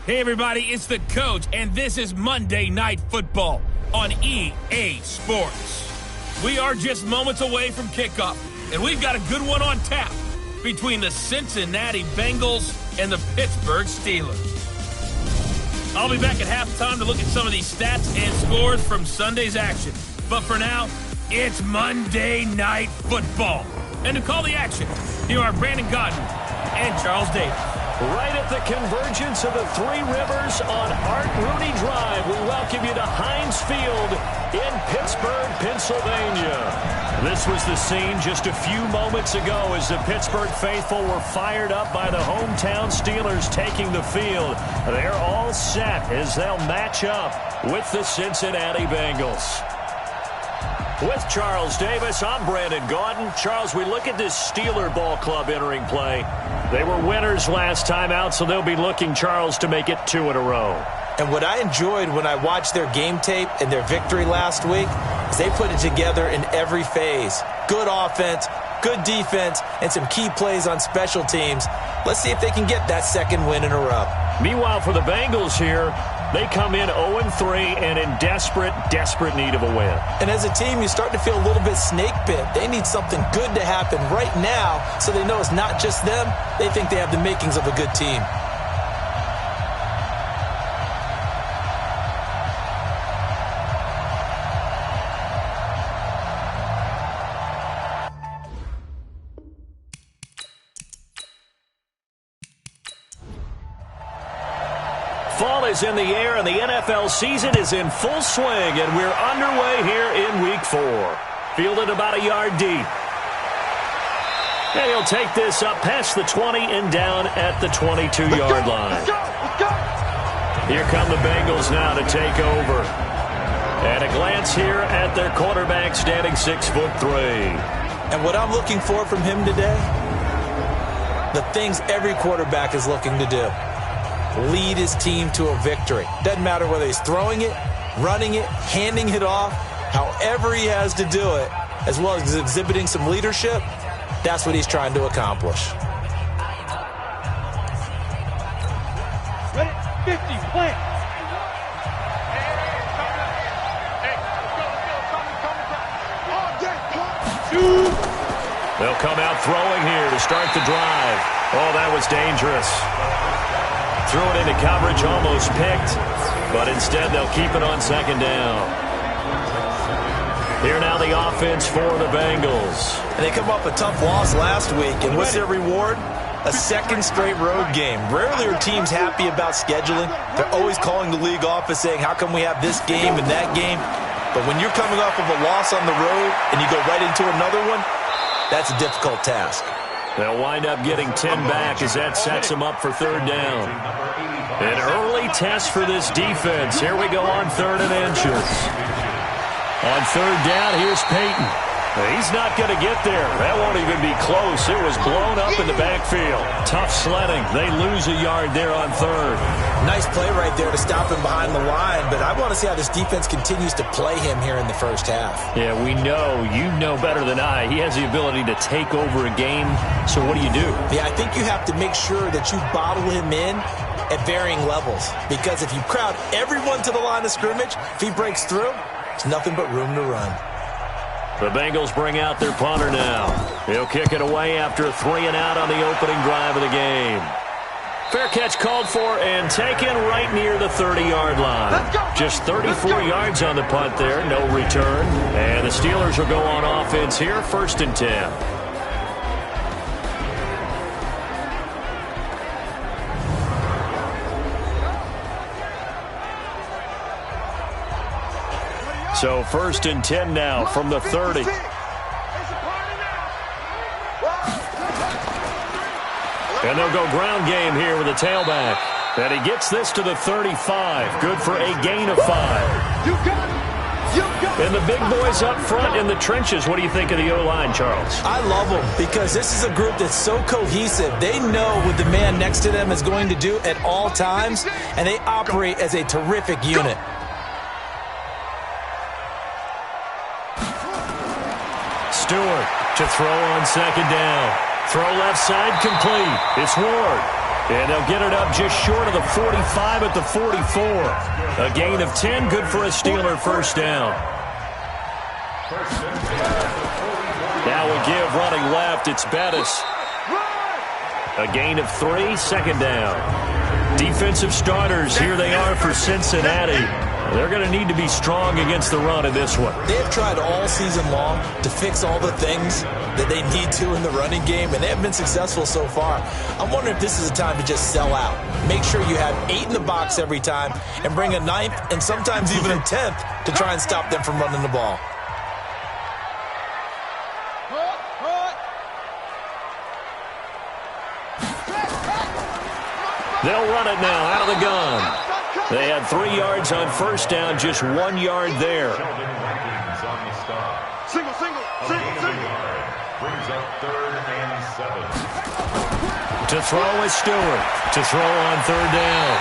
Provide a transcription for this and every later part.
Hey everybody, it's the coach, and this is Monday Night Football on EA Sports. We are just moments away from kickoff, and we've got a good one on tap between the Cincinnati Bengals and the Pittsburgh Steelers. I'll be back at halftime to look at some of these stats and scores from Sunday's action. But for now, it's Monday Night Football. And to call the action, here are Brandon Godden and Charles Davis. Right at the convergence of the Three Rivers on Art Rooney Drive, we welcome you to Heinz Field in Pittsburgh, Pennsylvania. This was the scene just a few moments ago as the Pittsburgh faithful were fired up by the hometown Steelers taking the field. They're all set as they'll match up with the Cincinnati Bengals. With Charles Davis, I'm Brandon Gaudin. Charles, we look at this Steeler ball club entering play. They were winners last time out, so they'll be looking, Charles, to make it 2 in a row. And what I enjoyed when I watched their game tape and their victory last week is they put it together in every phase. Good offense, good defense, and some key plays on special teams. Let's see if they can get that second win in a row. Meanwhile, for the Bengals here, they come in 0-3 and in desperate need of a win. And as a team, you start to feel a little bit snake bit. They need something good to happen right now so they know it's not just them. They think they have the makings of a good team. Fall is in the air, and the NFL season is in full swing, and we're underway here in Week 4. Fielded about a yard deep. And he'll take this up past the 20 and down at the 22-yard line. Let's go. Here come the Bengals now to take over. And a glance here at their quarterback standing 6'3". And what I'm looking for from him today, the things every quarterback is looking to do. Lead his team to a victory. Doesn't matter whether he's throwing it, running it, handing it off, however he has to do it, as well as exhibiting some leadership, that's what he's trying to accomplish. Ready? 50, plant. They'll come out throwing here to start the drive. Oh, that was dangerous. Threw it into coverage, almost picked, but instead they'll keep it on second down. Here now the offense for the Bengals. And they come off a tough loss last week, and what's their reward? A second straight road game. Rarely are teams happy about scheduling. They're always calling the league office saying, how come we have this game and that game? But when you're coming off of a loss on the road and you go right into another one, that's a difficult task. They'll wind up getting 10 back as that sets them up for third down. An early test for this defense. Here we go on 3rd and inches. On 3rd down, here's Peyton. He's not going to get there. That won't even be close. It was blown up in the backfield. Tough sledding. They lose a yard there on 3rd. Nice play right there to stop him behind the line, but I want to see how this defense continues to play him here in the first half. Yeah, we know. You know better than I. He has the ability to take over a game, so what do you do? Yeah, I think you have to make sure that you bottle him in at varying levels, because if you crowd everyone to the line of scrimmage, if he breaks through, there's nothing but room to run. The Bengals bring out their punter now. He'll kick it away after a 3 and out on the opening drive of the game. Fair catch called for and taken right near the 30-yard line. Just 34 yards on the punt there, no return. And the Steelers will go on offense here, 1st and 10. So 1st and 10 now from the 30. And they'll go ground game here with a tailback. And he gets this to the 35. Good for a gain of 5. You got it. You got it. And the big boys up front in the trenches. What do you think of the O-line, Charles? I love them because this is a group that's so cohesive. They know what the man next to them is going to do at all times, and they operate as a terrific unit. Stewart to throw on 2nd down. Throw left side complete. It's Ward. And they'll get it up just short of the 45 at the 44. A gain of 10, good for a Steeler first down. Now we give running left. It's Bettis. A gain of 3, second down. Defensive starters, here they are for Cincinnati. They're going to need to be strong against the run in this one. They've tried all season long to fix all the things that they need to in the running game, and they have been successful so far. I'm wondering if this is a time to just sell out. Make sure you have 8 in the box every time and bring a 9th and sometimes even a 10th to try and stop them from running the ball. They'll run it now out of the gun. They had 3 yards on first down, just 1 yard there. Single. Brings up 3rd and 7. To throw is Stewart. To throw on 3rd down.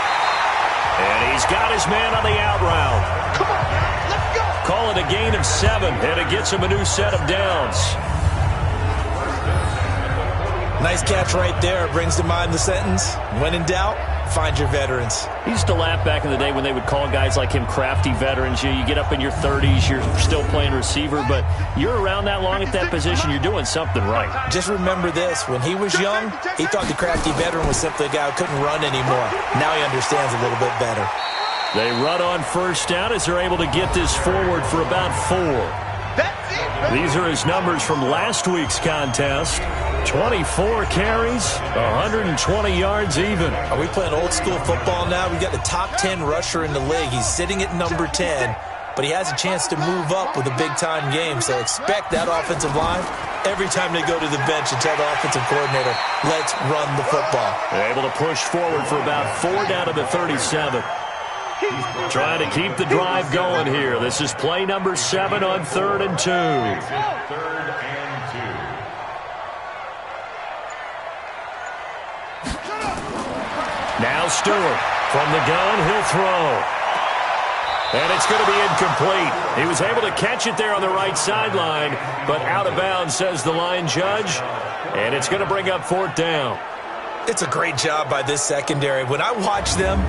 And he's got his man on the out route. Come on, let's go. Call it a gain of 7, and it gets him a new set of downs. Nice catch right there. Brings to mind the sentence, when in doubt, find your veterans. He used to laugh back in the day when they would call guys like him crafty veterans. You get up in your 30s, you're still playing receiver, but you're around that long at that position, you're doing something right. Just remember this. When he was young, he thought the crafty veteran was simply a guy who couldn't run anymore. Now he understands a little bit better. They run on first down as they're able to get this forward for about 4. These are his numbers from last week's contest. 24 carries, 120 yards even. Are we playing old school football now? We've got the top 10 rusher in the league. He's sitting at number 10, but he has a chance to move up with a big-time game. So expect that offensive line every time they go to the bench and tell the offensive coordinator, let's run the football. They're able to push forward for about 4 down to the 37. Trying to keep the drive going here. This is play number 7 on 3rd and 2. 3rd and 2. Now Stewart from the gun, he'll throw. And it's going to be incomplete. He was able to catch it there on the right sideline, but out of bounds, says the line judge. And it's going to bring up 4th down. It's a great job by this secondary. When I watch them,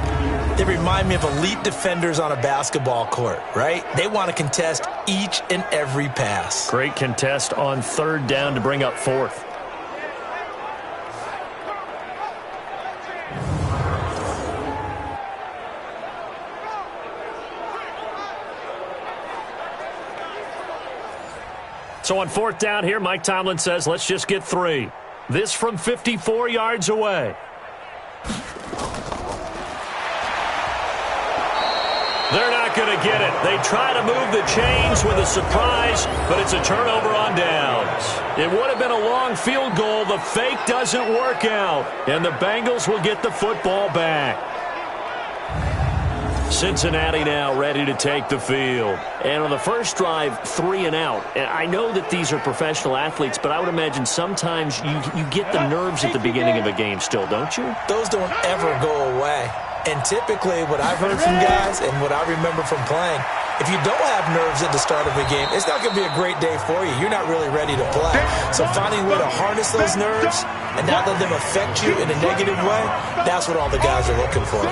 they remind me of elite defenders on a basketball court, right? They want to contest each and every pass. Great contest on 3rd down to bring up 4th. So on 4th down here, Mike Tomlin says, let's just get 3. This from 54 yards away. They're not going to get it. They try to move the chains with a surprise, but it's a turnover on downs. It would have been a long field goal. The fake doesn't work out, and the Bengals will get the football back. Cincinnati now ready to take the field. And on the first drive, 3 and out. And I know that these are professional athletes, but I would imagine sometimes you get the nerves at the beginning of a game still, don't you? Those don't ever go away. And typically what I've heard from guys and what I remember from playing, if you don't have nerves at the start of a game, it's not going to be a great day for you. You're not really ready to play. So finding a way to harness those nerves and not let them affect you in a negative way, that's what all the guys are looking for.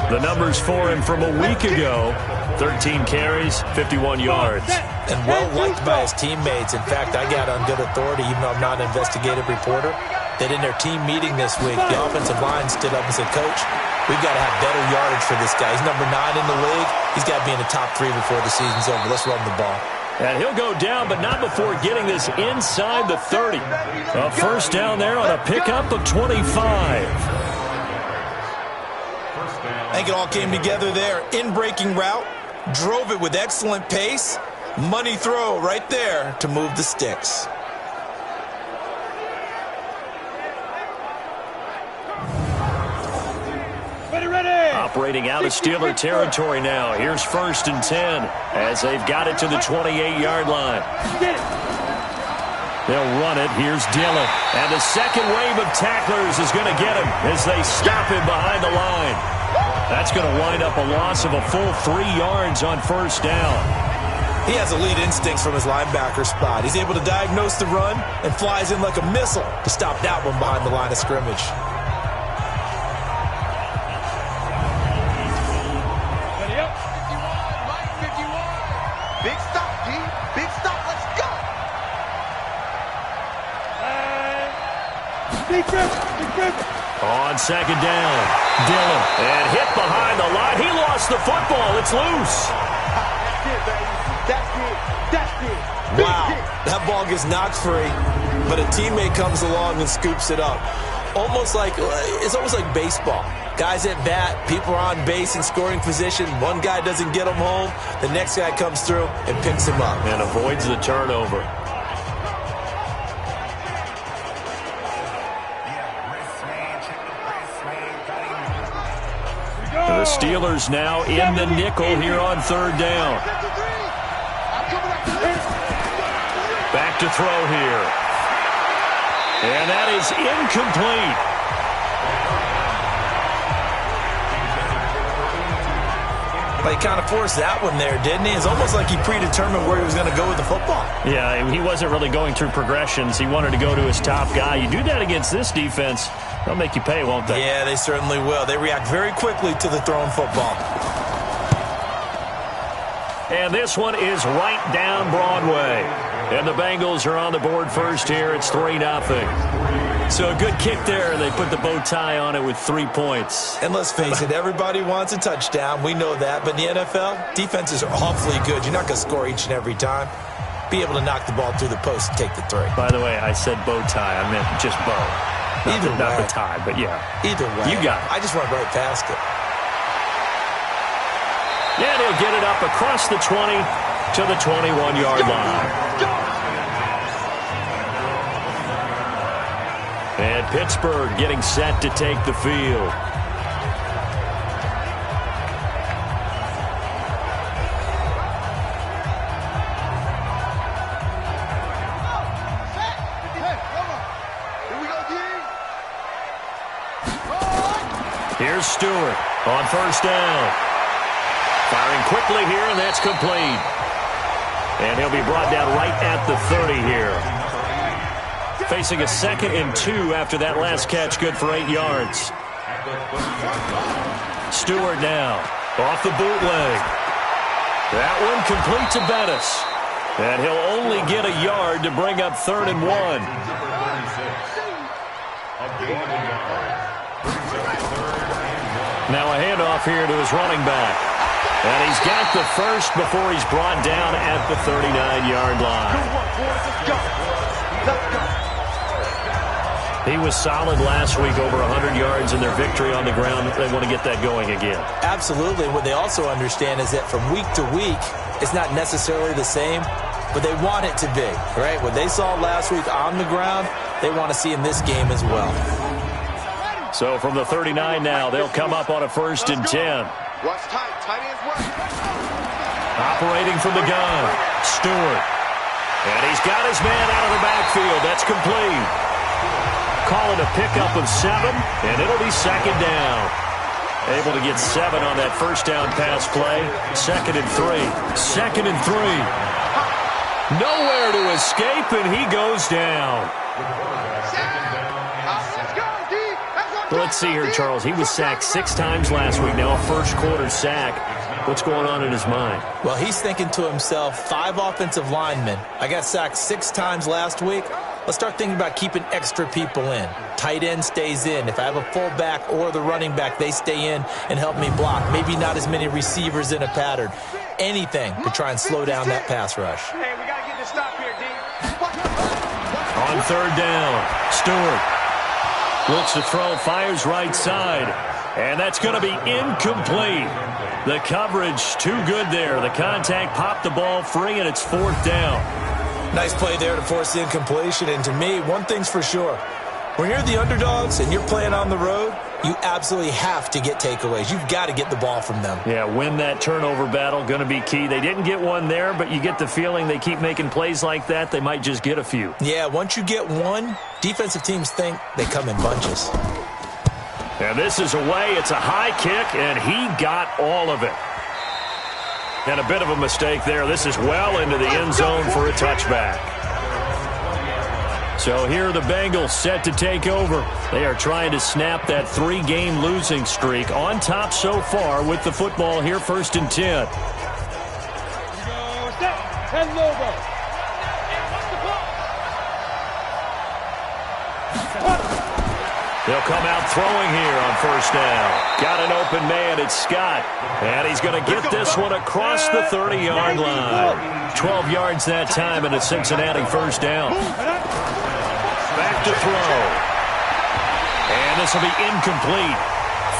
The numbers for him from a week ago, 13 carries, 51 yards. And well-liked by his teammates. In fact, I got on good authority, even though I'm not an investigative reporter, that in their team meeting this week, the offensive line stood up and said, Coach, we've got to have better yardage for this guy. He's number 9 in the league. He's got to be in the top 3 before the season's over. Let's run the ball. And he'll go down, but not before getting this inside the 30. A first down there on a pickup of 25. I think it all came together there. In-breaking route, drove it with excellent pace. Money throw right there to move the sticks. Operating out of Steeler territory now. Here's 1st and 10 as they've got it to the 28-yard line. They'll run it. Here's Dillon. And the second wave of tacklers is going to get him as they stop him behind the line. That's going to wind up a loss of a full 3 yards on first down. He has elite instincts from his linebacker spot. He's able to diagnose the run and flies in like a missile to stop that one behind the line of scrimmage. On second down, Dillon. And hit behind the line. He lost the football. It's loose. That's it, baby. That's it. Wow, that ball gets knocked free, but a teammate comes along and scoops it up. It's almost like baseball. Guys at bat, people are on base in scoring position. One guy doesn't get him home. The next guy comes through and picks him up. And avoids the turnover. The Steelers now in the nickel here on third down. Back to throw here. And that is incomplete. But he kind of forced that one there, didn't he? It's almost like he predetermined where he was going to go with the football. Yeah, he wasn't really going through progressions. He wanted to go to his top guy. You do that against this defense, they'll make you pay, won't they? Yeah, they certainly will. They react very quickly to the thrown football. And this one is right down Broadway. And the Bengals are on the board first here. It's 3-0. So a good kick there. They put the bow tie on it with 3 points. And let's face it, everybody wants a touchdown. We know that. But in the NFL, defenses are awfully good. You're not going to score each and every time. Be able to knock the ball through the post and take the 3. By the way, I said bow tie. I meant just bow. Not the tie, but yeah. Either way. You got it. I just went right past it. And he'll get it up across the 20 to the 21-yard line. And Pittsburgh getting set to take the field. Here's Stewart on first down. Firing quickly here, and that's complete. And he'll be brought down right at the 30 here. Facing a 2nd and 2 after that last catch, good for 8 yards. Stewart now off the bootleg. That one complete to Bettis. And he'll only get a yard to bring up 3rd and 1. Now a handoff here to his running back. And he's got the first before he's brought down at the 39-yard line. He was solid last week, over 100 yards in their victory on the ground. They want to get that going again. Absolutely. What they also understand is that from week to week, it's not necessarily the same, but they want it to be, right? What they saw last week on the ground, they want to see in this game as well. So from the 39 now, they'll come up on a 1st and 10. Watch tight. Tight ends work. Operating from the gun, Stewart. And he's got his man out of the backfield. That's complete. Call it a pickup of 7, and it'll be 2nd down. Able to get 7 on that first down pass play. 2nd and 3. 2nd and 3. Nowhere to escape, and he goes down. Let's see here, Charles. He was sacked 6 times last week. Now a first-quarter sack. What's going on in his mind? Well, he's thinking to himself, 5 offensive linemen. I got sacked 6 times last week. Let's start thinking about keeping extra people in. Tight end stays in. If I have a fullback or the running back, they stay in and help me block. Maybe not as many receivers in a pattern. Anything to try and slow down that pass rush. Hey, we got to get this stop here, D. On 3rd down, Stewart looks to throw, fires right side. And that's going to be incomplete. The coverage too good there. The contact popped the ball free, and it's 4th down. Nice play there to force the incompletion. And to me, one thing's for sure. When you're the underdogs and you're playing on the road, you absolutely have to get takeaways. You've got to get the ball from them. Yeah, win that turnover battle, going to be key. They didn't get one there, but you get the feeling they keep making plays like that, they might just get a few. Yeah, once you get one, defensive teams think they come in bunches. And this is away. It's a high kick, and he got all of it. And a bit of a mistake there. This is well into the end zone for a touchback. So here are the Bengals set to take over. They are trying to snap that 3-game losing streak. On top so far with the football here, 1st and 10. They'll come out throwing here on first down. Got an open man. It's Scott. And he's going to get this one across the 30-yard line. 12 yards that time and a Cincinnati first down. Back to throw. And this will be incomplete.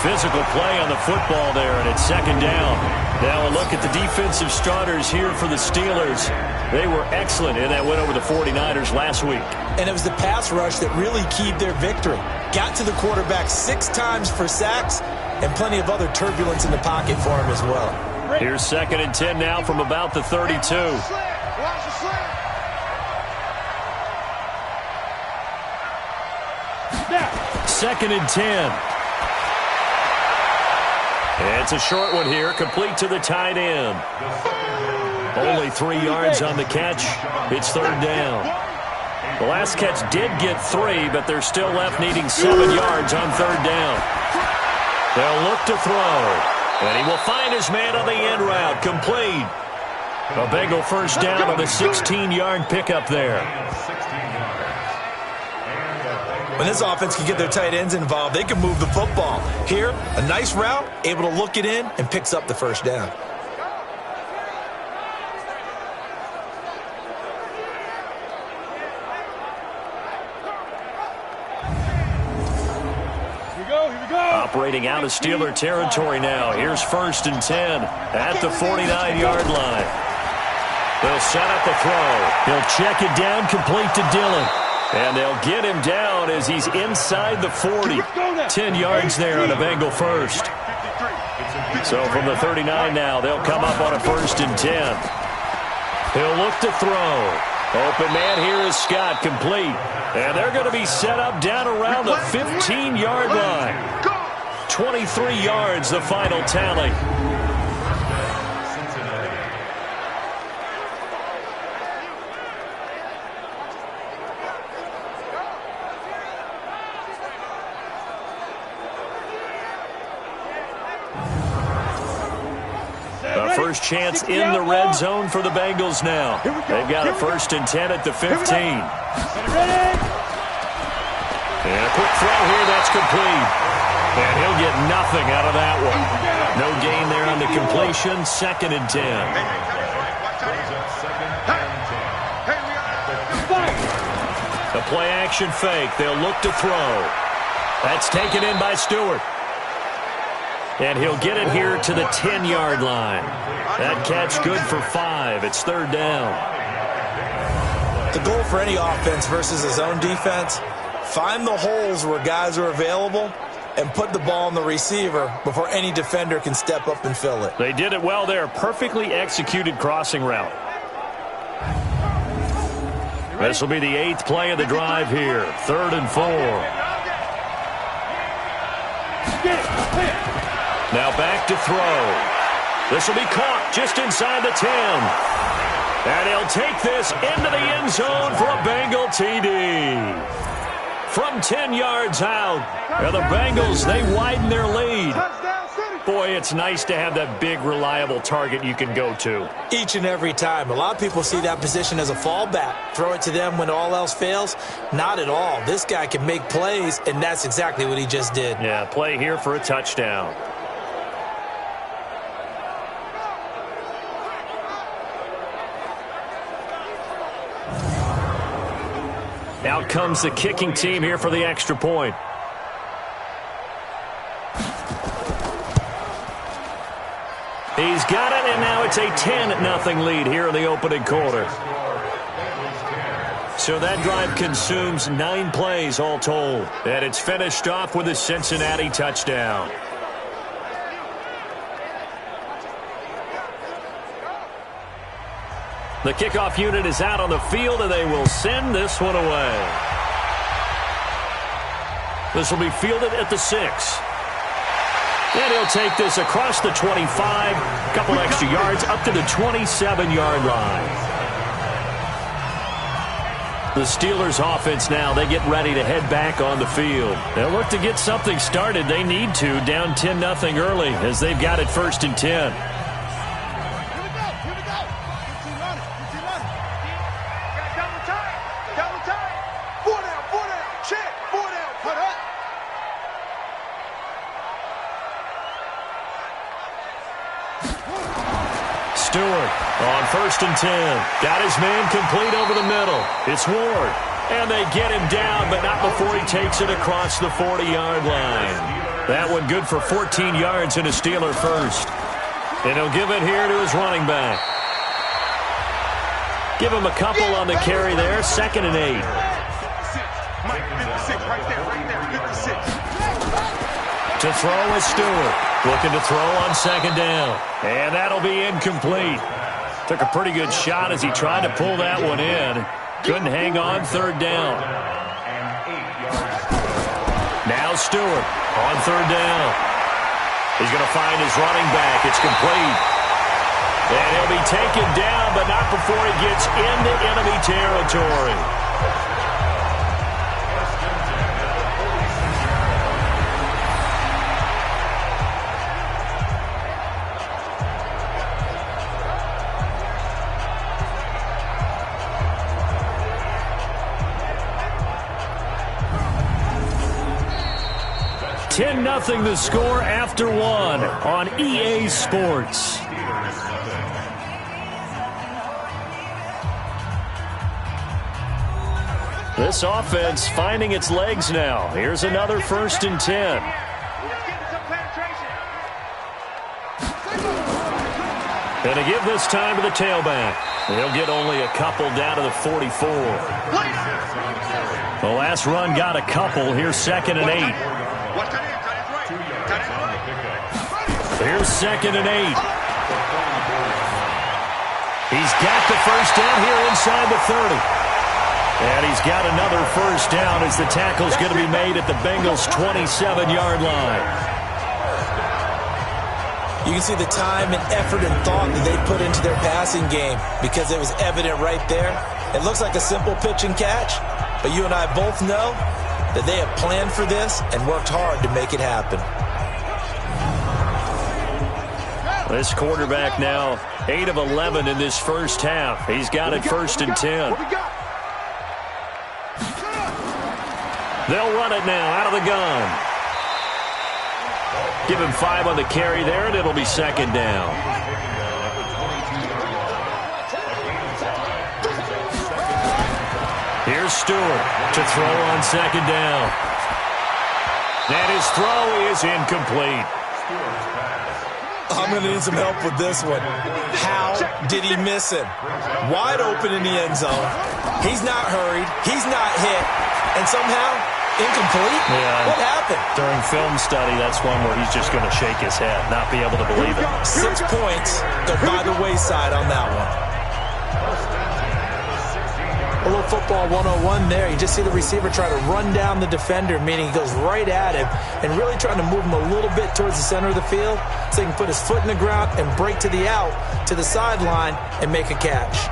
Physical play on the football there, and it's second down. Now a look at the defensive starters here for the Steelers. They were excellent in that win over the 49ers last week. And it was the pass rush that really keyed their victory. Got to the quarterback 6 times for sacks and plenty of other turbulence in the pocket for him as well. Here's 2nd and 10 now from about the 32. Watch the slant. Second and 10. It's a short one here, complete to the tight end. Only 3 yards on the catch. It's third down. The last catch did get 3, but they're still left needing 7 yards on third down. They'll look to throw. And he will find his man on the end route, complete. A Bengal first down on the 16-yard pickup there. When this offense can get their tight ends involved, they can move the football. Here, a nice route, able to look it in, and picks up the first down. Operating out of Steeler territory now. Here's 1st and 10 at the 49-yard line. They'll set up a throw. He'll check it down, complete to Dillon. And they'll get him down as he's inside the 40. 10 yards there on a Bengal first. So from the 39 now, they'll come up on a 1st and 10. He'll look to throw. Open man here is Scott, complete. And they're going to be set up down around the 15-yard line. 23 yards, the final tally. First chance in the red zone for the Bengals now. They've got a 1st and 10 at the 15. And a quick throw here, that's complete. And he'll get nothing out of that one. No gain there on the completion, 2nd and 10. The play action fake, they'll look to throw. That's taken in by Stewart. And he'll get it here to the 10-yard line. That catch good for 5. It's third down. The goal for any offense versus his own defense, find the holes where guys are available and put the ball on the receiver before any defender can step up and fill it. They did it well there. Perfectly executed crossing route. This will be the 8th play of the drive here. 3rd and 4. Now back to throw. This will be caught just inside the 10. And he'll take this into the end zone for a Bengal TD. From 10 yards out. And the Bengals, they widen their lead. Boy, it's nice to have that big, reliable target you can go to. Each and every time. A lot of people see that position as a fallback. Throw it to them when all else fails. Not at all. This guy can make plays, and that's exactly what he just did. Yeah, play here for a touchdown. Out comes the kicking team here for the extra point. He's got it, and now it's a 10-0 lead here in the opening quarter. So that drive consumes 9 plays all told. And it's finished off with a Cincinnati touchdown. The kickoff unit is out on the field, and they will send this one away. This will be fielded at the 6. And he'll take this across the 25, a couple extra yards up to the 27-yard line. The Steelers offense now, they get ready to head back on the field. They'll look to get something started. They need to, down 10-0 early as they've got it 1st and 10. Stewart on 1st and 10. Got his man complete over the middle. It's Ward. And they get him down, but not before he takes it across the 40-yard line. That one good for 14 yards and a Steeler first. And he'll give it here to his running back. Give him a couple on the carry there. 2nd and 8. Mike, 56, right there, 56. To throw is Stewart. Looking to throw on 2nd down. And that'll be incomplete. Took a pretty good shot as he tried to pull that one in. Couldn't hang on 3rd down. Now Stewart on 3rd down. He's going to find his running back. It's complete. And he'll be taken down, but not before he gets into enemy territory. Nothing the score after 1 on EA Sports. This offense finding its legs now. Here's another 1st and 10. And to give this time to the tailback. He'll get only a couple down to the 44. The last run got a couple. Here's 2nd and 8. Here's 2nd and 8. He's got the first down here inside the 30. And he's got another first down as the tackle's going to be made at the Bengals' 27-yard line. You can see the time and effort and thought that they put into their passing game because it was evident right there. It looks like a simple pitch and catch, but you and I both know that they have planned for this and worked hard to make it happen. This quarterback now 8 of 11 in this first half. He's got it 1st and 10. They'll run it now out of the gun. Give him 5 on the carry there, and it'll be 2nd down. Here's Stewart to throw on 2nd down. And his throw is incomplete. I'm going to need some help with this one. How did he miss him? Wide open in the end zone. He's not hurried. He's not hit. And somehow, incomplete? Yeah. What happened? During film study, that's one where he's just going to shake his head, not be able to believe it. 6 points go by the wayside on that one. A little football 101 there. You just see the receiver try to run down the defender, meaning he goes right at him and really trying to move him a little bit towards the center of the field so he can put his foot in the ground and break to the out, to the sideline, and make a catch.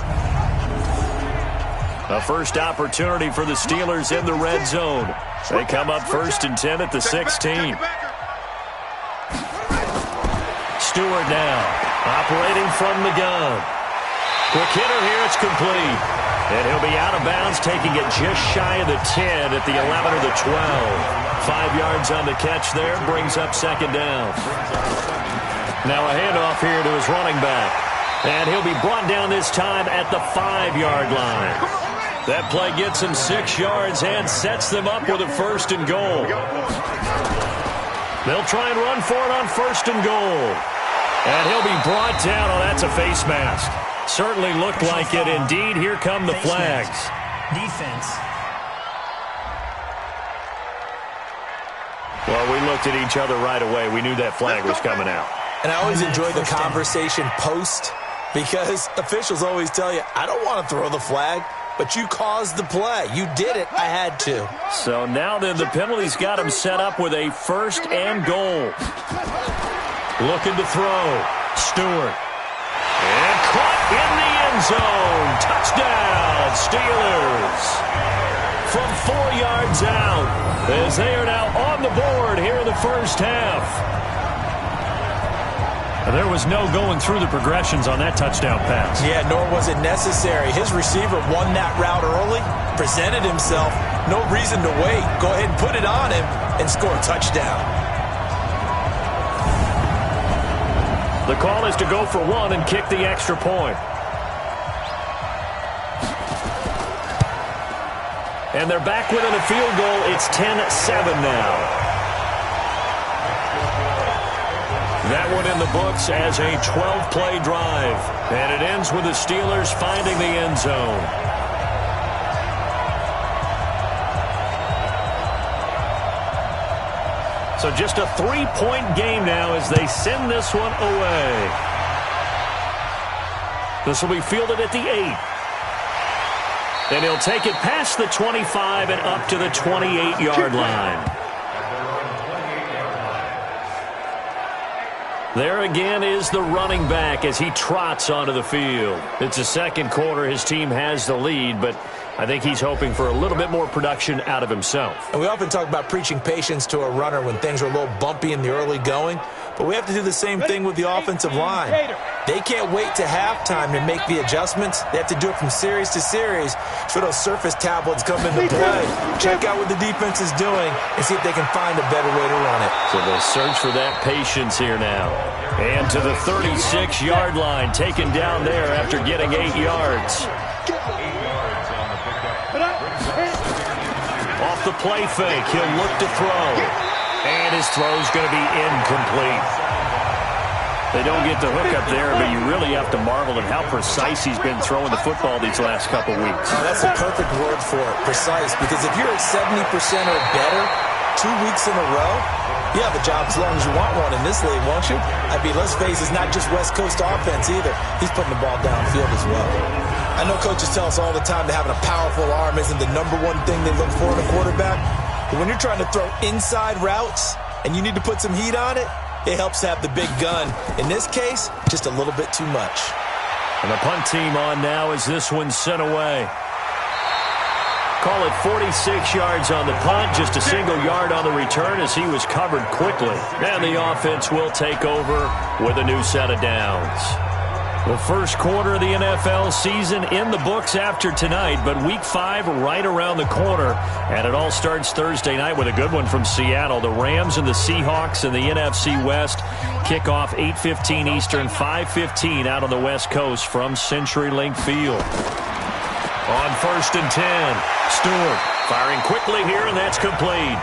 A first opportunity for the Steelers in the red zone. They come up 1st and 10 at the 16. Stewart now, operating from the gun. Quick hitter here, it's complete. And he'll be out of bounds, taking it just shy of the 10 at the 11 or the 12. 5 yards on the catch there, brings up 2nd down. Now a handoff here to his running back. And he'll be brought down this time at the 5-yard line. That play gets him 6 yards and sets them up with a 1st and goal. They'll try and run for it on 1st and goal. And he'll be brought down. Oh, that's a face mask. Certainly looked like it. Indeed, here come the flags. Defense. Well, we looked at each other right away. We knew that flag was coming out. And I always enjoy the conversation post because officials always tell you, I don't want to throw the flag, but you caused the play. You did it. I had to. So now then the penalty's got him set up with a 1st and goal. Looking to throw. Stewart. And caught in the end zone. Touchdown, Steelers. From 4 yards out as they are now on the board here in the first half. There was no going through the progressions on that touchdown pass. Yeah, nor was it necessary. His receiver won that route early, presented himself. No reason to wait. Go ahead and put it on him and score a touchdown. The call is to go for one and kick the extra point. And they're back within a field goal. It's 10-7 now. That one in the books as a 12-play drive. And it ends with the Steelers finding the end zone. So just a 3-point game now as they send this one away. This will be fielded at the 8. And he'll take it past the 25 and up to the 28-yard line. There again is the running back as he trots onto the field. It's the second quarter. His team has the lead, but I think he's hoping for a little bit more production out of himself. And we often talk about preaching patience to a runner when things are a little bumpy in the early going, but we have to do the same thing with the offensive line. They can't wait to halftime to make the adjustments. They have to do it from series to series so those surface tablets come into play. Check out what the defense is doing and see if they can find a better way to run it. So they'll search for that patience here now. And to the 36-yard line, taken down there after getting 8 yards. Off the play fake, he'll look to throw. And his throw's going to be incomplete. They don't get the hook up there, but you really have to marvel at how precise he's been throwing the football these last couple weeks. Oh, that's a perfect word for it, precise, because if you're at 70% or better 2 weeks in a row, you have a job as long as you want one in this league, won't you? I mean, let's face it, it's not just West Coast offense either. He's putting the ball downfield as well. I know coaches tell us all the time that having a powerful arm isn't the #1 thing they look for in a quarterback, but when you're trying to throw inside routes and you need to put some heat on it, it helps to have the big gun. In this case, just a little bit too much. And the punt team on now as this one's sent away. Call it 46 yards on the punt, just a single yard on the return as he was covered quickly. And the offense will take over with a new set of downs. The first quarter of the NFL season in the books after tonight, but Week 5 right around the corner. And it all starts Thursday night with a good one from Seattle. The Rams and the Seahawks in the NFC West kick off 8:15 Eastern, 5:15 out on the West Coast from CenturyLink Field. On 1st and 10, Stewart firing quickly here, and that's complete.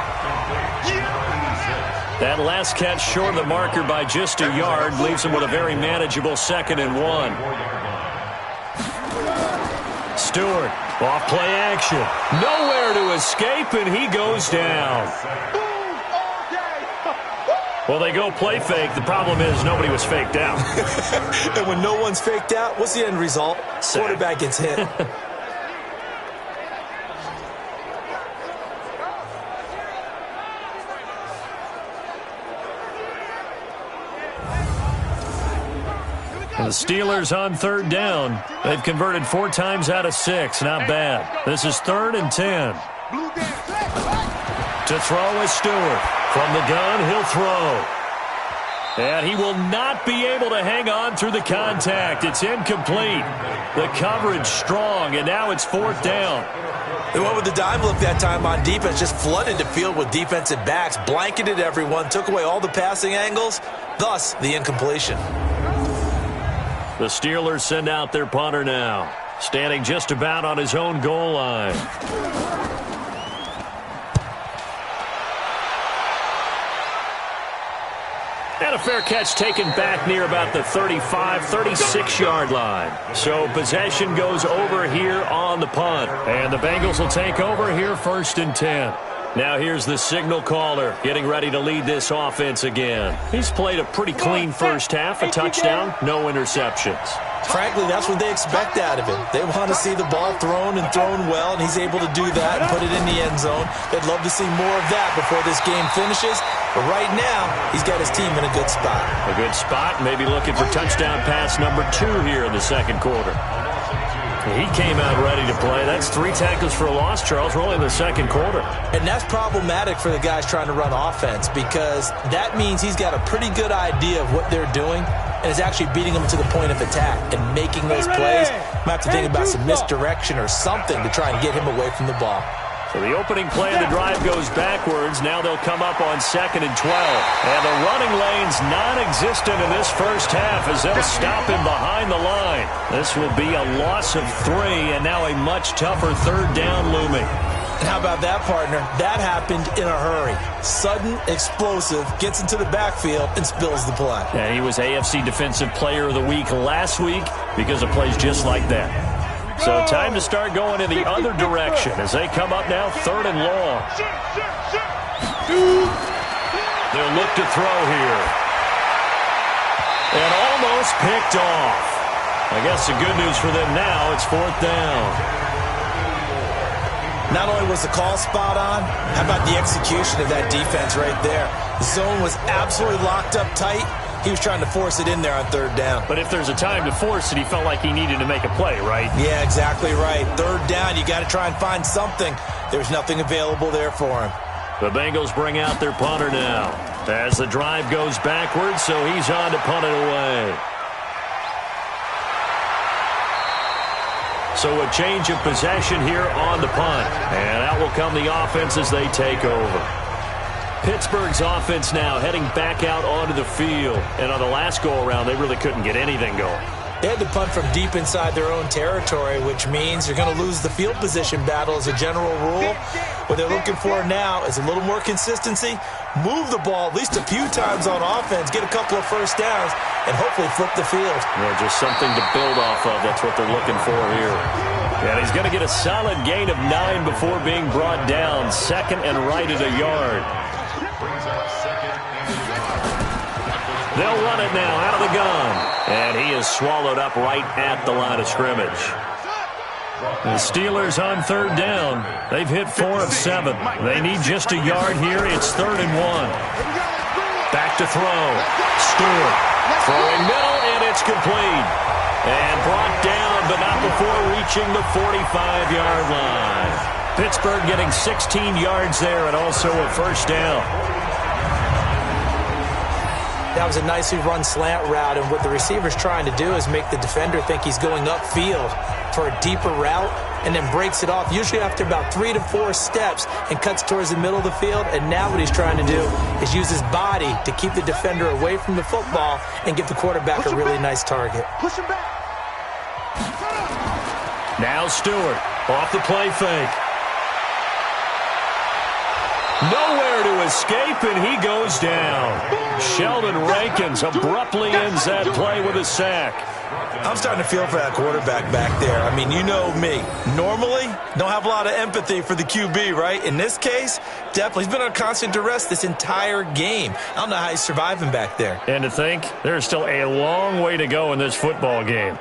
That last catch short of the marker by just a yard leaves him with a very manageable 2nd and 1. Stewart, off play action. Nowhere to escape, and he goes down. Well, they go play fake. The problem is nobody was faked out. And when no one's faked out, what's the end result? Quarterback gets hit. The Steelers on 3rd down. They've converted 4 times out of 6. Not bad. This is 3rd and 10. To throw is Stewart. From the gun, he'll throw. And he will not be able to hang on through the contact. It's incomplete. The coverage strong, and now it's 4th down. They went with the dime look that time on defense, just flooded the field with defensive backs, blanketed everyone, took away all the passing angles, thus the incompletion. The Steelers send out their punter now, standing just about on his own goal line. And a fair catch taken back near about the 35, 36-yard line. So possession goes over here on the punt. And the Bengals will take over here 1st and 10. Now here's the signal caller getting ready to lead this offense again. He's played a pretty clean first half, a touchdown, no interceptions. Frankly, that's what they expect out of him. They want to see the ball thrown and thrown well, and he's able to do that and put it in the end zone. They'd love to see more of that before this game finishes. But right now, he's got his team in a good spot. A good spot, maybe looking for touchdown pass number 2 here in the second quarter. He came out ready to play. That's 3 tackles for a loss, Charles. We're only in the second quarter. And that's problematic for the guys trying to run offense because that means he's got a pretty good idea of what they're doing and is actually beating them to the point of attack and making those plays. Might have to think about some misdirection or something to try and get him away from the ball. So the opening play of the drive goes backwards. Now they'll come up on 2nd and 12. And the running lane's non-existent in this first half as they'll stop him behind the line. This will be a loss of 3, and now a much tougher 3rd down looming. And how about that, partner? That happened in a hurry. Sudden, explosive, gets into the backfield, and spills the play. And he was AFC Defensive Player of the Week last week because of plays just like that. So time to start going in the other direction as they come up now 3rd and long. They'll look to throw here. And almost picked off. I guess the good news for them now, it's 4th down. Not only was the call spot on, how about the execution of that defense right there? The zone was absolutely locked up tight. He was trying to force it in there on 3rd down. But if there's a time to force it, he felt like he needed to make a play, right? Yeah, exactly right. 3rd down, you got to try and find something. There's nothing available there for him. The Bengals bring out their punter now as the drive goes backwards, so he's on to punt it away. So a change of possession here on the punt. And out will come the offense as they take over. Pittsburgh's offense now heading back out onto the field. And on the last go-around, they really couldn't get anything going. They had to punt from deep inside their own territory, which means you're going to lose the field position battle as a general rule. What they're looking for now is a little more consistency, move the ball at least a few times on offense, get a couple of first downs, and hopefully flip the field. Yeah, just something to build off of. That's what they're looking for here. And he's going to get a solid gain of 9 before being brought down. 2nd and right at a yard. They'll run it now out of the gun. And he is swallowed up right at the line of scrimmage. The Steelers on 3rd down. They've hit 4 of 7. They need just a yard here. It's 3rd and 1. Back to throw. Stewart throwing middle, and it's complete. And brought down, but not before reaching the 45-yard line. Pittsburgh getting 16 yards there and also a first down. That was a nicely run slant route, and what the receiver's trying to do is make the defender think he's going upfield for a deeper route and then breaks it off, usually after about 3 to 4 steps, and cuts towards the middle of the field. And now what he's trying to do is use his body to keep the defender away from the football and give the quarterback a really nice target. Push him back. Now Stewart off the play fake. Nowhere to escape, and he goes down. Sheldon Rankins abruptly ends that play with a sack. I'm starting to feel for that quarterback back there. I mean, you know me. Normally, don't have a lot of empathy for the QB, right? In this case, definitely. He's been under constant duress this entire game. I don't know how he's surviving back there. And to think, there's still a long way to go in this football game.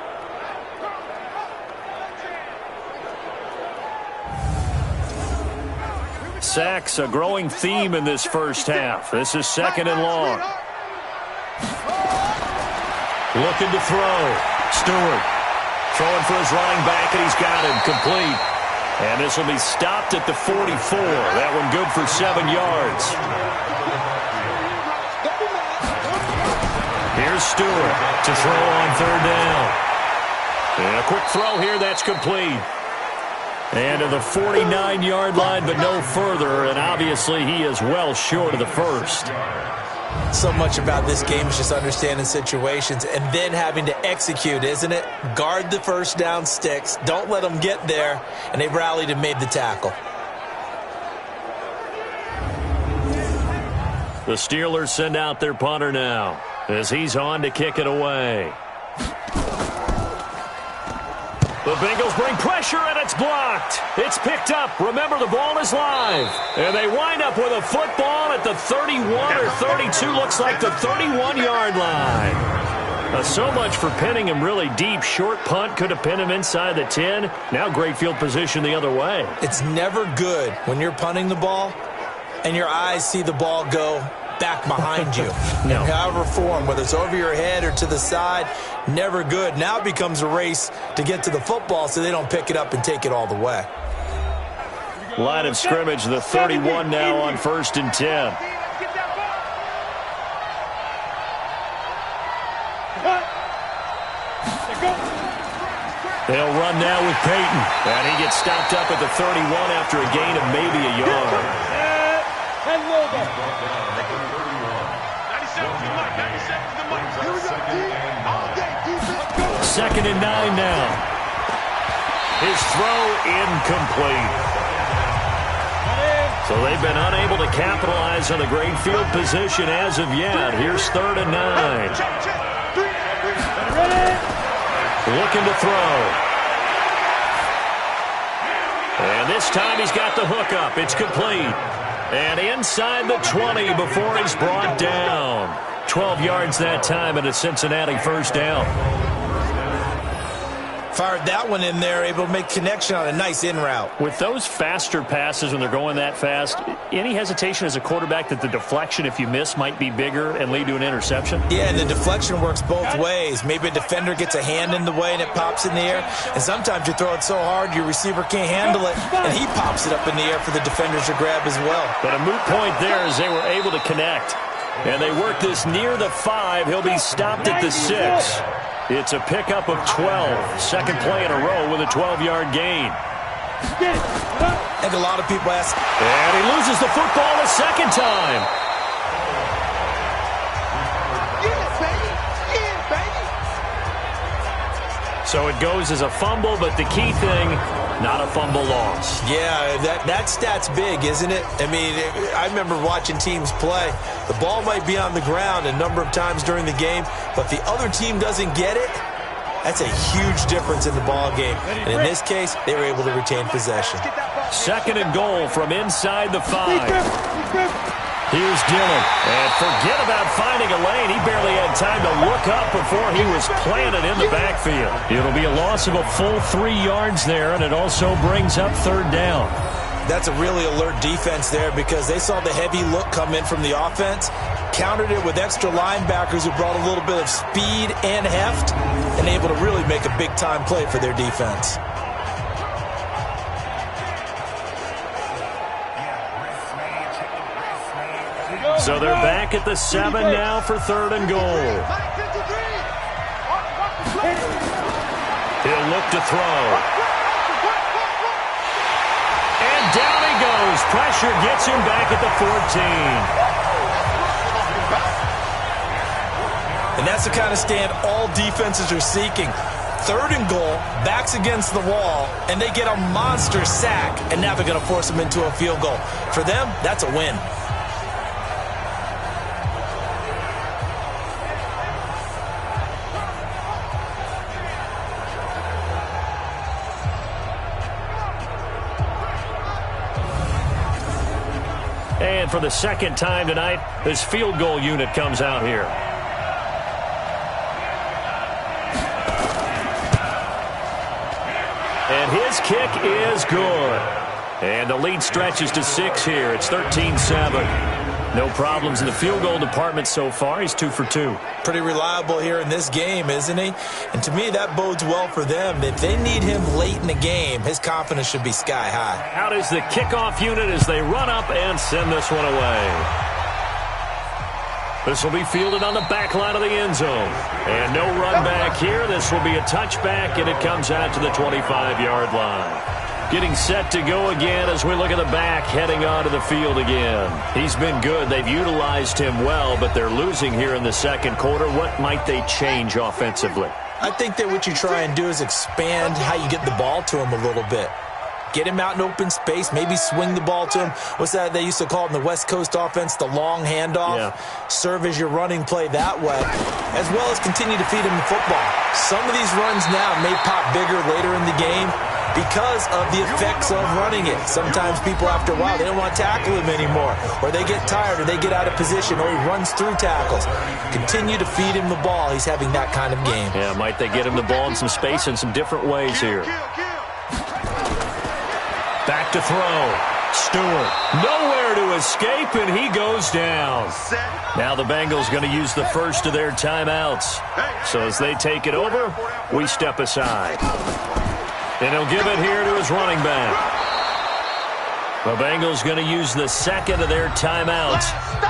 Sacks, a growing theme in this first half. This is 2nd and long. Looking to throw. Stewart throwing for his running back, and he's got him complete. And this will be stopped at the 44. That one good for 7 yards. Here's Stewart to throw on 3rd down. And a quick throw here, that's complete. And to the 49-yard line, but no further. And obviously, he is well short of the first. So much about this game is just understanding situations and then having to execute, isn't it? Guard the first down sticks. Don't let them get there. And they rallied and made the tackle. The Steelers send out their punter now as he's on to kick it away. The Bengals bring pressure, and it's blocked. It's picked up. Remember, the ball is live. And they wind up with a football at the 31 or 32. Looks like the 31-yard line. So much for pinning him really deep. Short punt could have pinned him inside the 10. Now great field position the other way. It's never good when you're punting the ball and your eyes see the ball go back behind you. No. In however form, whether it's over your head or to the side, never good. Now it becomes a race to get to the football so they don't pick it up and take it all the way. Line of scrimmage, the 31 now on 1st and 10. They'll run now with Peyton. And he gets stopped up at the 31 after a gain of maybe a yard. 2nd and 9 now. His throw incomplete. So they've been unable to capitalize on a great field position as of yet. Here's 3rd and 9. Looking to throw. And this time he's got the hook up. It's complete. And inside the 20 before he's brought down. 12 yards that time and a Cincinnati first down. Fired that one in there, able to make connection on a nice in route. With those faster passes when they're going that fast, any hesitation as a quarterback that the deflection, if you miss, might be bigger and lead to an interception? Yeah, and the deflection works both ways. Maybe a defender gets a hand in the way and it pops in the air. And sometimes you throw it so hard your receiver can't handle it, and he pops it up in the air for the defenders to grab as well. But a moot point there as they were able to connect. And they work this near the 5. He'll be stopped at the 6. It's a pickup of 12. Second play in a row with a 12-yard gain. I think a lot of people ask. And he loses the football a second time. So it goes as a fumble, but the key thing, not a fumble loss. Yeah, that stat's big, isn't it? I mean, I remember watching teams play. The ball might be on the ground a number of times during the game, but the other team doesn't get it. That's a huge difference in the ball game. And in this case, they were able to retain possession. 2nd and goal from inside the 5. Here's Dillon. And forget about finding a lane. He barely had time to look up before he was planted in the backfield. It'll be a loss of a full 3 yards there, and it also brings up 3rd down. That's a really alert defense there because they saw the heavy look come in from the offense, countered it with extra linebackers who brought a little bit of speed and heft, and able to really make a big-time play for their defense. So they're back at the 7 now for 3rd and goal. He'll look to throw. And down he goes. Pressure gets him back at the 14. And that's the kind of stand all defenses are seeking. 3rd and goal, backs against the wall, and they get a monster sack, and now they're going to force them into a field goal. For them, that's a win. And for the second time tonight, this field goal unit comes out here. And his kick is good. And the lead stretches to 6 here. It's 13-7. No problems in the field goal department so far. He's 2 for 2. Pretty reliable here in this game, isn't he? And to me, that bodes well for them. If they need him late in the game, his confidence should be sky high. Out is the kickoff unit as they run up and send this one away. This will be fielded on the back line of the end zone. And no run back here. This will be a touchback, and it comes out to the 25-yard line. Getting set to go again as we look at the back heading onto the field again. He's been good. They've utilized him well, but they're losing here in the second quarter. What might they change offensively? I think that what you try and do is expand how you get the ball to him a little bit. Get him out in open space, maybe swing the ball to him. What's that they used to call it in the West Coast offense, the long handoff? Yeah. Serve as your running play that way, as well as continue to feed him the football. Some of these runs now may pop bigger later in the game because of the effects of running it. Sometimes people, after a while, they don't want to tackle him anymore, or they get tired, or they get out of position, or he runs through tackles. Continue to feed him the ball. He's having that kind of game. Yeah, might they get him the ball in some space in some different ways here. Back to throw. Stewart. Nowhere to escape, and he goes down. Now the Bengals going to use the first of their timeouts. So as they take it over, we step aside. And he'll give it here to his running back. The Bengals going to use the second of their timeouts.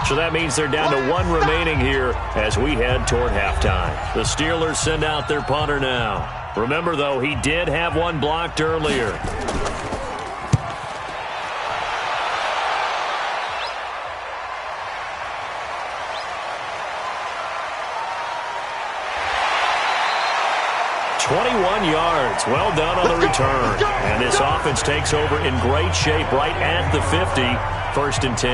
So that means they're down to 1 remaining here as we head toward halftime. The Steelers send out their punter now. Remember, though, he did have one blocked earlier. "21 yards. Well done on the return. And this offense takes over in great shape right at the 50. 1st and 10.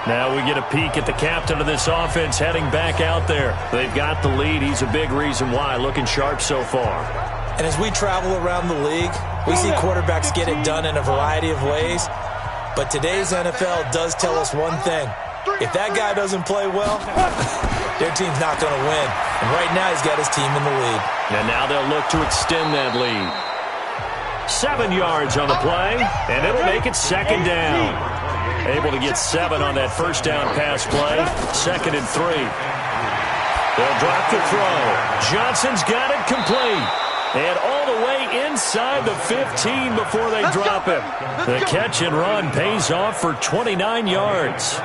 Now we get a peek at the captain of this offense heading back out there. They've got the lead. He's a big reason why. Looking sharp so far. And as we travel around the league, we see quarterbacks get it done in a variety of ways. But today's NFL does tell us one thing. If that guy doesn't play well, their team's not going to win. And right now he's got his team in the lead. And now they'll look to extend that lead. 7 yards on the play, and it'll make it 2nd down. Able to get 7 on that 1st down pass play. 2nd and 3. They'll drop the throw. Johnson's got it complete. And all the way inside the 15 before they drop him. The catch and run pays off for 29 yards.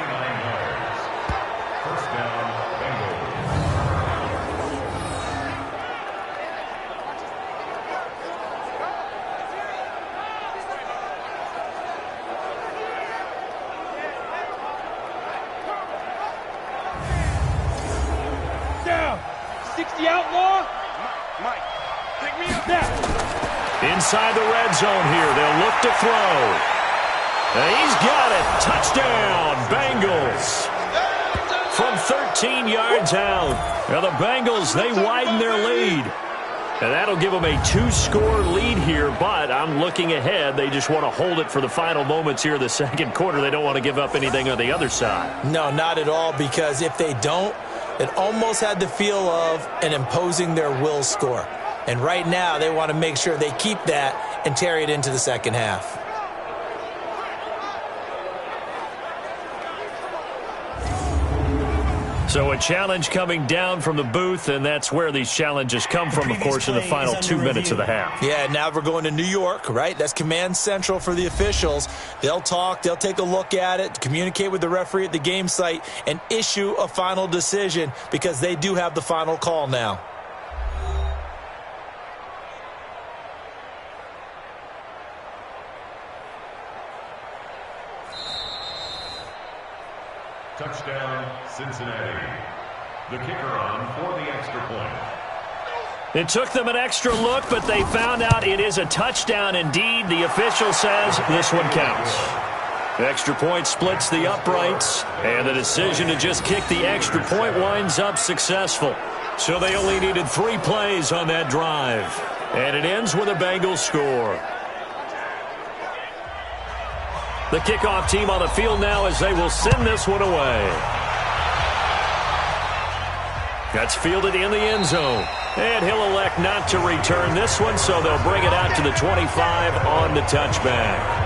Inside the red zone here. They'll look to throw. And he's got it. Touchdown, Bengals. From 13 yards out. Now the Bengals, they widen their lead. And that'll give them a 2-score lead here, but I'm looking ahead. They just want to hold it for the final moments here in the 2nd quarter. They don't want to give up anything on the other side. No, not at all, because if they don't, it almost had the feel of an imposing their will score. And right now, they want to make sure they keep that and carry it into the 2nd half. So a challenge coming down from the booth, and that's where these challenges come from, of course, in the final 2 minutes of the half. Yeah, now we're going to New York, right? That's command central for the officials. They'll talk, they'll take a look at it, communicate with the referee at the game site, and issue a final decision because they do have the final call now. Touchdown, Cincinnati. The kicker on for the extra point. It took them an extra look, but they found out it is a touchdown indeed. The official says this one counts. The extra point splits the uprights, and the decision to just kick the extra point winds up successful. So they only needed 3 plays on that drive. And it ends with a Bengals score. The kickoff team on the field now as they will send this one away. That's fielded in the end zone. And he'll elect not to return this one, so they'll bring it out to the 25 on the touchback.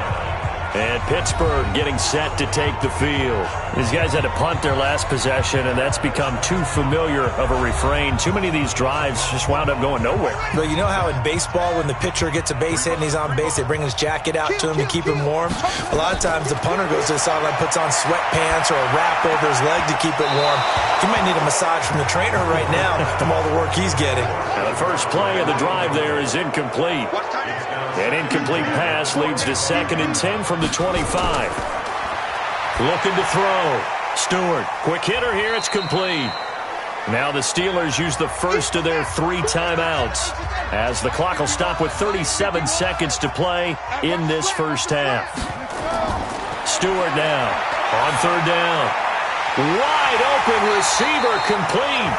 And Pittsburgh getting set to take the field. These guys had to punt their last possession, and that's become too familiar of a refrain. Too many of these drives just wound up going nowhere. But you know how in baseball, when the pitcher gets a base hit and he's on base, they bring his jacket out to him to keep him warm? A lot of times the punter goes to the sideline, puts on sweatpants or a wrap over his leg to keep it warm. He might need a massage from the trainer right now from all the work he's getting. Now the first play of the drive there is incomplete. An incomplete pass leads to 2nd and 10 from the 25. Looking to throw. Stewart, quick hitter here, it's complete. Now the Steelers use the first of their 3 timeouts as the clock will stop with 37 seconds to play in this first half. Stewart now on 3rd down. Wide open receiver complete.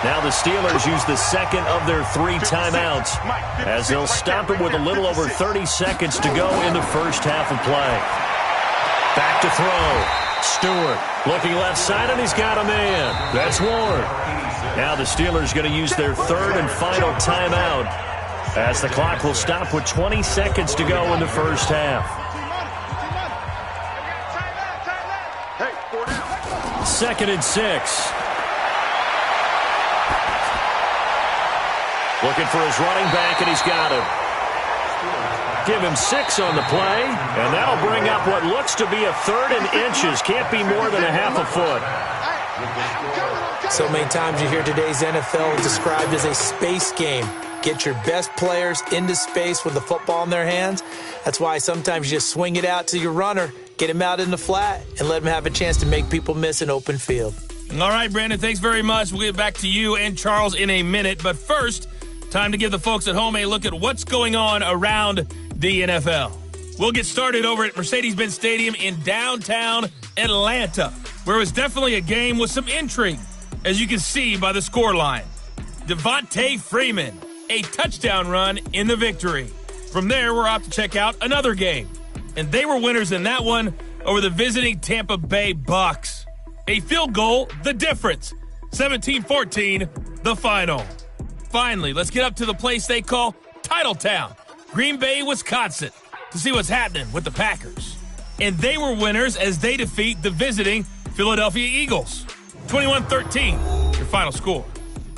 Now the Steelers use the 2nd of their 3 timeouts as they'll stop it with a little over 30 seconds to go in the first half of play. Back to throw. Stewart looking left side, and he's got a man. That's Ward. Now the Steelers going to use their 3rd and final timeout as the clock will stop with 20 seconds to go in the first half. 2nd and 6. Looking for his running back, and he's got him. Give him 6 on the play, and that'll bring up what looks to be a 3rd and inches. Can't be more than a half a foot. So many times you hear today's NFL described as a space game. Get your best players into space with the football in their hands. That's why sometimes you just swing it out to your runner, get him out in the flat, and let him have a chance to make people miss an open field. All right, Brandon, thanks very much. We'll get back to you and Charles in a minute. But first, time to give the folks at home a look at what's going on around the NFL. We'll get started over at Mercedes-Benz Stadium in downtown Atlanta, where it was definitely a game with some intrigue, as you can see by the scoreline. Devontae Freeman, a touchdown run in the victory. From there, we're off to check out another game. And they were winners in that one over the visiting Tampa Bay Bucks. A field goal, the difference. 17-14, the final. Finally, let's get up to the place they call Titletown, Green Bay, Wisconsin, to see what's happening with the Packers. And they were winners as they defeat the visiting Philadelphia Eagles. 21-13, your final score.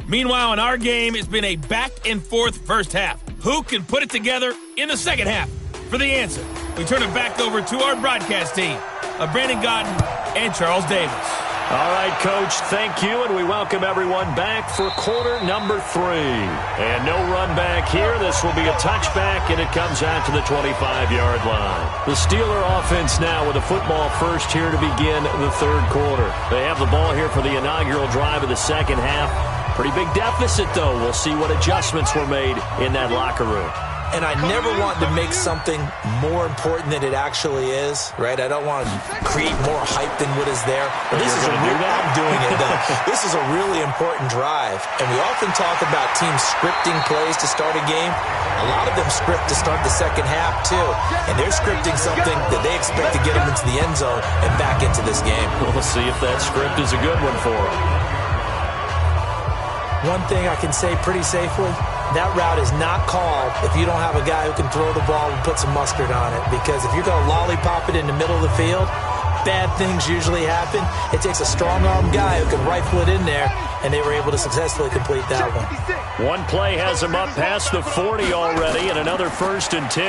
Meanwhile, in our game, it's been a back-and-forth first half. Who can put it together in the second half? For the answer, we turn it back over to our broadcast team of Brandon Gaudin and Charles Davis. All right, Coach, thank you, and we welcome everyone back for quarter number 3. And no run back here. This will be a touchback, and it comes out to the 25-yard line. The Steeler offense now with a football first here to begin the third quarter. They have the ball here for the inaugural drive of the second half. Pretty big deficit, though. We'll see what adjustments were made in that locker room. And I never want to make something more important than it actually is, right? I don't want to create more hype than what is there. But this is I'm doing it, though. This is a really important drive. And we often talk about teams scripting plays to start a game. A lot of them script to start the second half, too. And they're scripting something that they expect to get them into the end zone and back into this game. We'll see if that script is a good one for them. One thing I can say pretty safely, that route is not called if you don't have a guy who can throw the ball and put some mustard on it. Because if you're going to lollipop it in the middle of the field, bad things usually happen. It takes a strong-arm guy who can rifle it in there, and they were able to successfully complete that one. One play has him up past the 40 already, and another 1st and 10.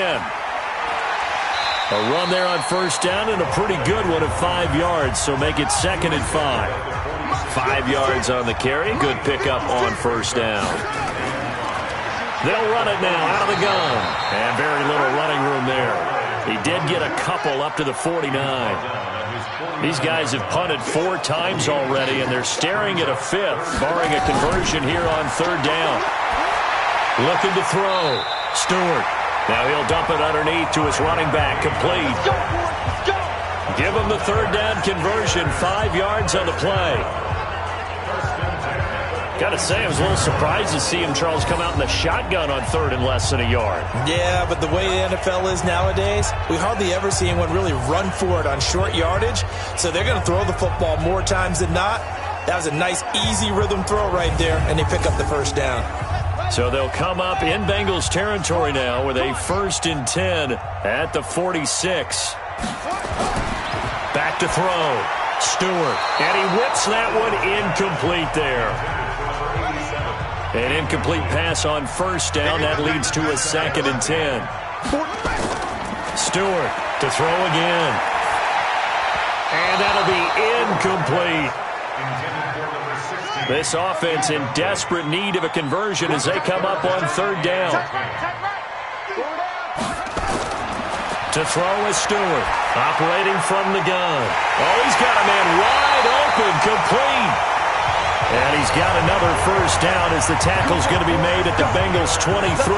A run there on first down, and a pretty good one at 5 yards, so make it 2nd and 5. 5 yards on the carry. Good pickup on first down. They'll run it now out of the gun. And very little running room there. He did get a couple up to the 49. These guys have punted 4 times already, and they're staring at a 5th, barring a conversion here on 3rd down. Looking to throw. Stewart. Now he'll dump it underneath to his running back. Complete. Give him the 3rd down conversion. 5 yards on the play. Got to say, I was a little surprised to see him, Charles, come out in the shotgun on 3rd and less than a yard. Yeah, but the way the NFL is nowadays, we hardly ever see anyone really run for it on short yardage. So they're going to throw the football more times than not. That was a nice, easy rhythm throw right there, and they pick up the first down. So they'll come up in Bengals territory now with a 1st and 10 at the 46. Back to throw. Stewart. And he whips that one incomplete there. An incomplete pass on first down. That leads to a 2nd and 10. Stewart to throw again. And that'll be incomplete. This offense in desperate need of a conversion as they come up on 3rd down. To throw is Stewart. Operating from the gun. Oh, he's got a man wide open. Complete. And he's got another first down as the tackle's going to be made at the Bengals 23.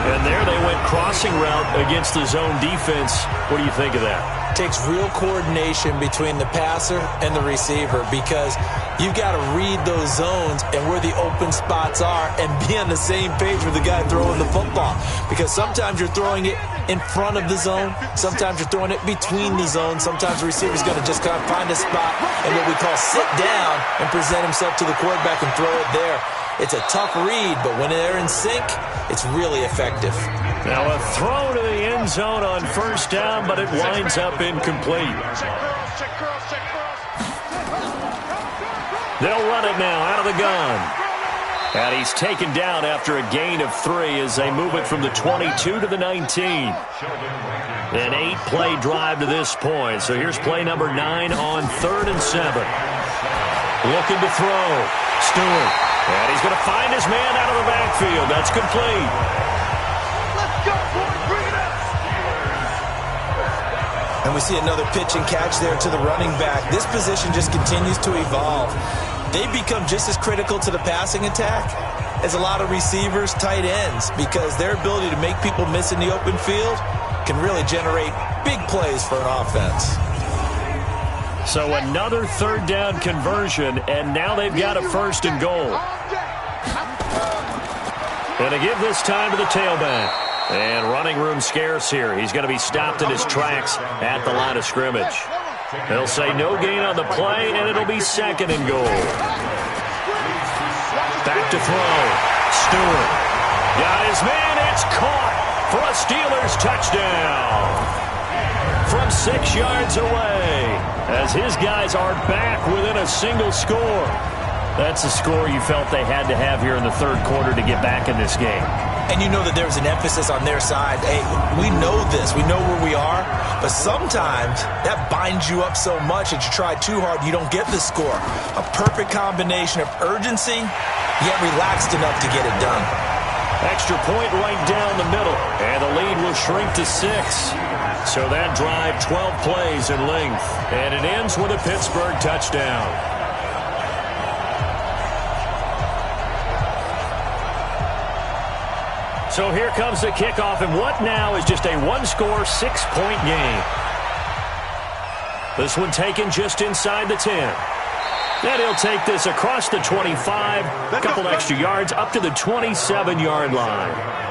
And there they went crossing route against the zone defense. What do you think of that? Takes real coordination between the passer and the receiver because you've got to read those zones and where the open spots are and be on the same page with the guy throwing the football. Because sometimes you're throwing it in front of the zone. Sometimes you're throwing it between the zones. Sometimes the receiver's going to just kind of find a spot and what we call sit down and present himself to the quarterback and throw it there. It's a tough read, but when they're in sync, it's really effective. Now a throw to the end zone on first down, but it winds up incomplete. They'll run it now out of the gun. And he's taken down after a gain of 3 as they move it from the 22 to the 19. An 8-play drive to this point. So here's play number 9 on 3rd and 7. Looking to throw. Stewart. And he's going to find his man out of the backfield. That's complete. Let's go, boys. Bring it up. And we see another pitch and catch there to the running back. This position just continues to evolve. They become just as critical to the passing attack as a lot of receivers, tight ends, because their ability to make people miss in the open field can really generate big plays for an offense. So another third down conversion, and now they've got a first and goal. And to give this time to the tailback. And running room scarce here. He's going to be stopped in his tracks at the line of scrimmage. They'll say no gain on the play, and it'll be second and goal. Back to throw. Stewart. Got his man. It's caught for a Steelers touchdown. From 6 yards away. As his guys are back within a single score. That's a score you felt they had to have here in the third quarter to get back in this game. And you know that there's an emphasis on their side. Hey, we know this. We know where we are. But sometimes that binds you up so much that you try too hard, you don't get the score. A perfect combination of urgency, yet relaxed enough to get it done. Extra point right down the middle. And the lead will shrink to 6. So that drive, 12 plays in length. And it ends with a Pittsburgh touchdown. So here comes the kickoff, and what now is just a one-score, 6-point game. This one taken just inside the 10. And he'll take this across the 25, a couple extra yards, up to the 27-yard line.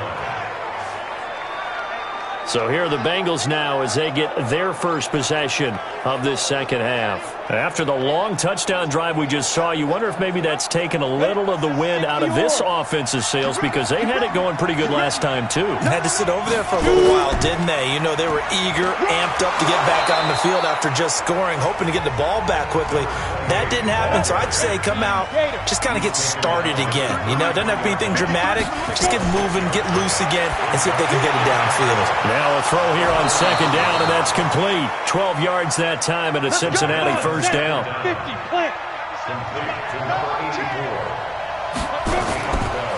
So here are the Bengals now as they get their first possession of this second half. After the long touchdown drive we just saw, you wonder if maybe that's taken a little of the wind out of this offensive sails because they had it going pretty good last time, too. Had to sit over there for a little while, didn't they? You know, they were eager, amped up to get back on the field after just scoring, hoping to get the ball back quickly. That didn't happen, so I'd say come out, just kind of get started again. You know, it doesn't have to be anything dramatic. Just get moving, get loose again, and see if they can get it downfield. Now a throw here on second down, and that's complete. 12 yards that time, and a Cincinnati first down.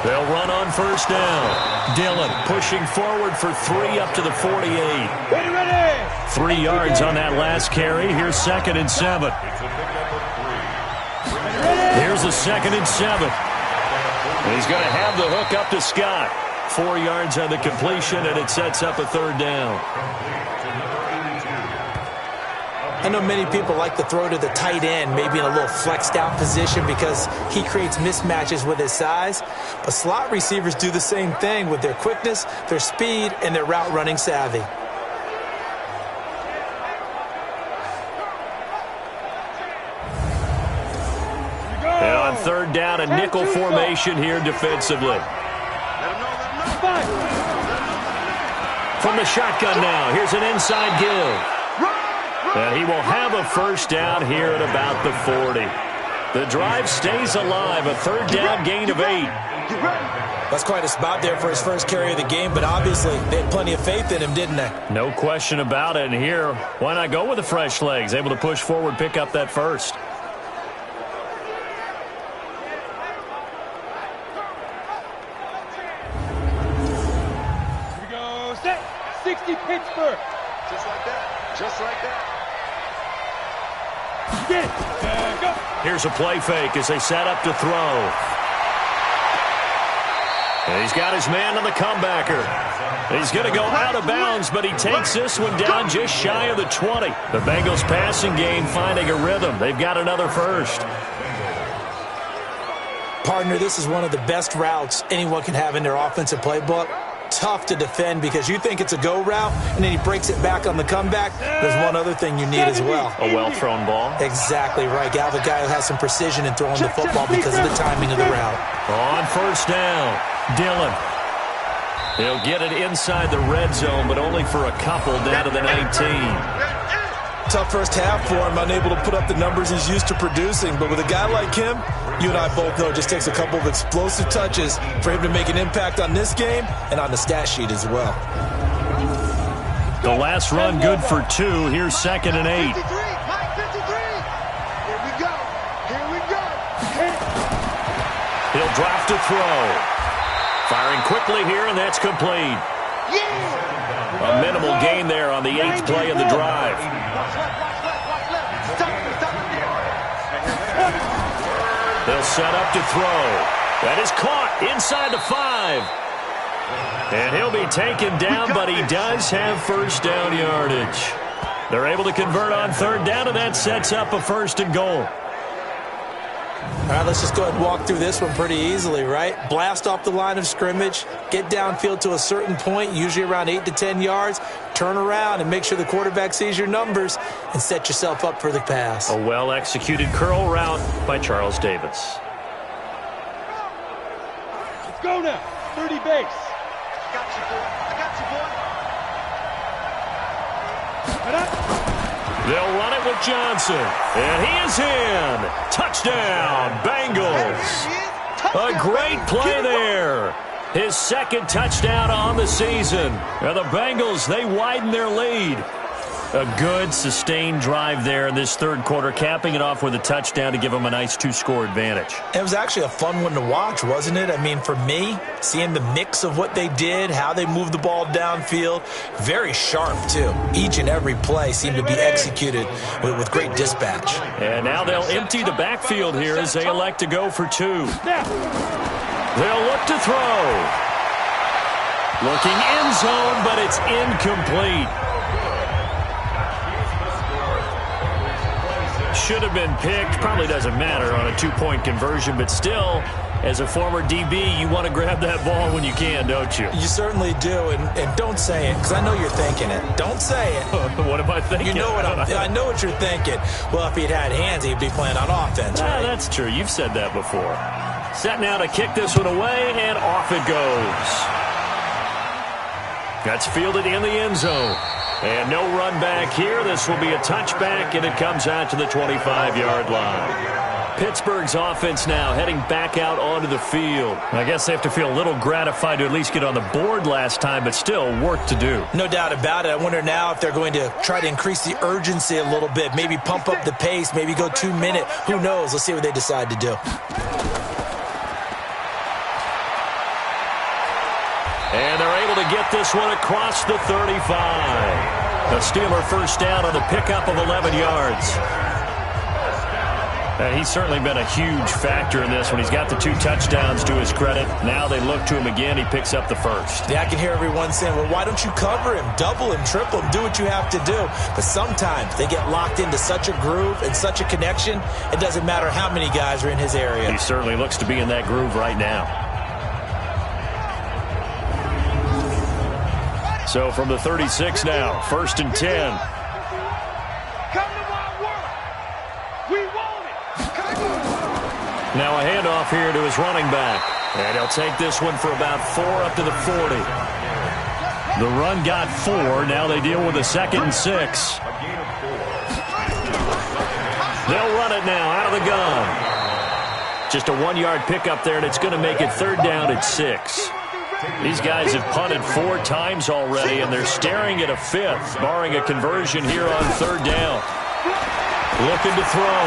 They'll run on first down. Dillon pushing forward for 3 up to the 48. 3 yards on that last carry. Here's second and 7. Here's the second and 7. He's going to have the hook up to Scott. 4 yards on the completion, and it sets up a third down. I know many people like to throw to the tight end, maybe in a little flexed out position because he creates mismatches with his size. But slot receivers do the same thing with their quickness, their speed, and their route running savvy. And on third down, a nickel formation here defensively. From the shotgun now, here's an inside give. And he will have a first down here at about the 40. The drive stays alive, a third down gain of 8. That's quite a spot there for his first carry of the game, but obviously they had plenty of faith in him, didn't they? No question about it. And here, why not go with the fresh legs? Able to push forward, pick up that first. Here we go. Set. 60 Pittsburgh. Just like that. Just like that. Get it. Go. Here's a play fake as they set up to throw. And he's got his man on the comebacker. He's going to go out of bounds, but he takes this one down just shy of the 20. The Bengals passing game finding a rhythm. They've got another first. Partner, this is one of the best routes anyone can have in their offensive playbook. Tough to defend because you think it's a go route, and then he breaks it back on the comeback. There's one other thing you need as well. A well-thrown ball. Exactly right. You have a guy who has some precision in throwing the football because of the timing of the route. On first down, Dillon. He'll get it inside the red zone, but only for a couple down to the 19. Tough first half for him, unable to put up the numbers he's used to producing. But with a guy like him, you and I both know it just takes a couple of explosive touches for him to make an impact on this game and on the stat sheet as well. The last run good for 2. Here's second and 8. 53. Here we go. Here we go. He'll drop to throw. Firing quickly here, and that's complete. A minimal gain there on the 8th play of the drive. They'll set up to throw. That is caught inside the 5. And he'll be taken down, but he does have first down yardage. They're able to convert on 3rd down, and that sets up a 1st and goal. All right, let's just go ahead and walk through this one pretty easily, right? Blast off the line of scrimmage, get downfield to a certain point, usually around 8 to 10 yards, turn around and make sure the quarterback sees your numbers and set yourself up for the pass. A well-executed curl route by Charles Davis. Let's go now. 30 base. I got you, boy. They'll run it with Johnson. And he is in. Touchdown, Bengals. A great play there. His 2nd touchdown on the season. And the Bengals, they widen their lead. A good, sustained drive there in this 3rd quarter, capping it off with a touchdown to give them a nice 2-score advantage. It was actually a fun one to watch, wasn't it? I mean, for me, seeing the mix of what they did, how they moved the ball downfield, very sharp, too. Each and every play seemed to be executed with great dispatch. And now they'll empty the backfield here as they elect to go for 2. They'll look to throw. Looking end zone, but it's incomplete. Should have been picked. Probably doesn't matter on a 2-point conversion, but still, as a former DB, you want to grab that ball when you can, don't you? You certainly do, and don't say it, because I know you're thinking it. Don't say it. What am I thinking? You know what I know what you're thinking. Well, if he'd had hands, he'd be playing on offense, right? That's true. You've said that before. Set now to kick this one away, and off it goes. That's fielded in the end zone. And no run back here. This will be a touchback, and it comes out to the 25-yard line. Pittsburgh's offense now heading back out onto the field. I guess they have to feel a little gratified to at least get on the board last time, but still work to do. No doubt about it. I wonder now if they're going to try to increase the urgency a little bit, maybe pump up the pace, maybe go 2-minute. Who knows? Let's see what they decide to do. And they're able to get this one across the 35. A Steeler first down on the pickup of 11 yards. And he's certainly been a huge factor in this when he's got the 2 touchdowns to his credit. Now they look to him again. He picks up the 1st. Yeah, I can hear everyone saying, well, why don't you cover him, double him, triple him, do what you have to do. But sometimes they get locked into such a groove and such a connection, it doesn't matter how many guys are in his area. He certainly looks to be in that groove right now. So from the 36 now, 1st and 10. Now a handoff here to his running back. And he'll take this one for about 4 up to the 40. The run got 4. Now they deal with a 2nd and 6. They'll run it now out of the gun. Just a 1-yard pickup there, and it's going to make it 3rd down at 6. These guys have punted 4 times already, and they're staring at a 5th, barring a conversion here on 3rd down. Looking to throw.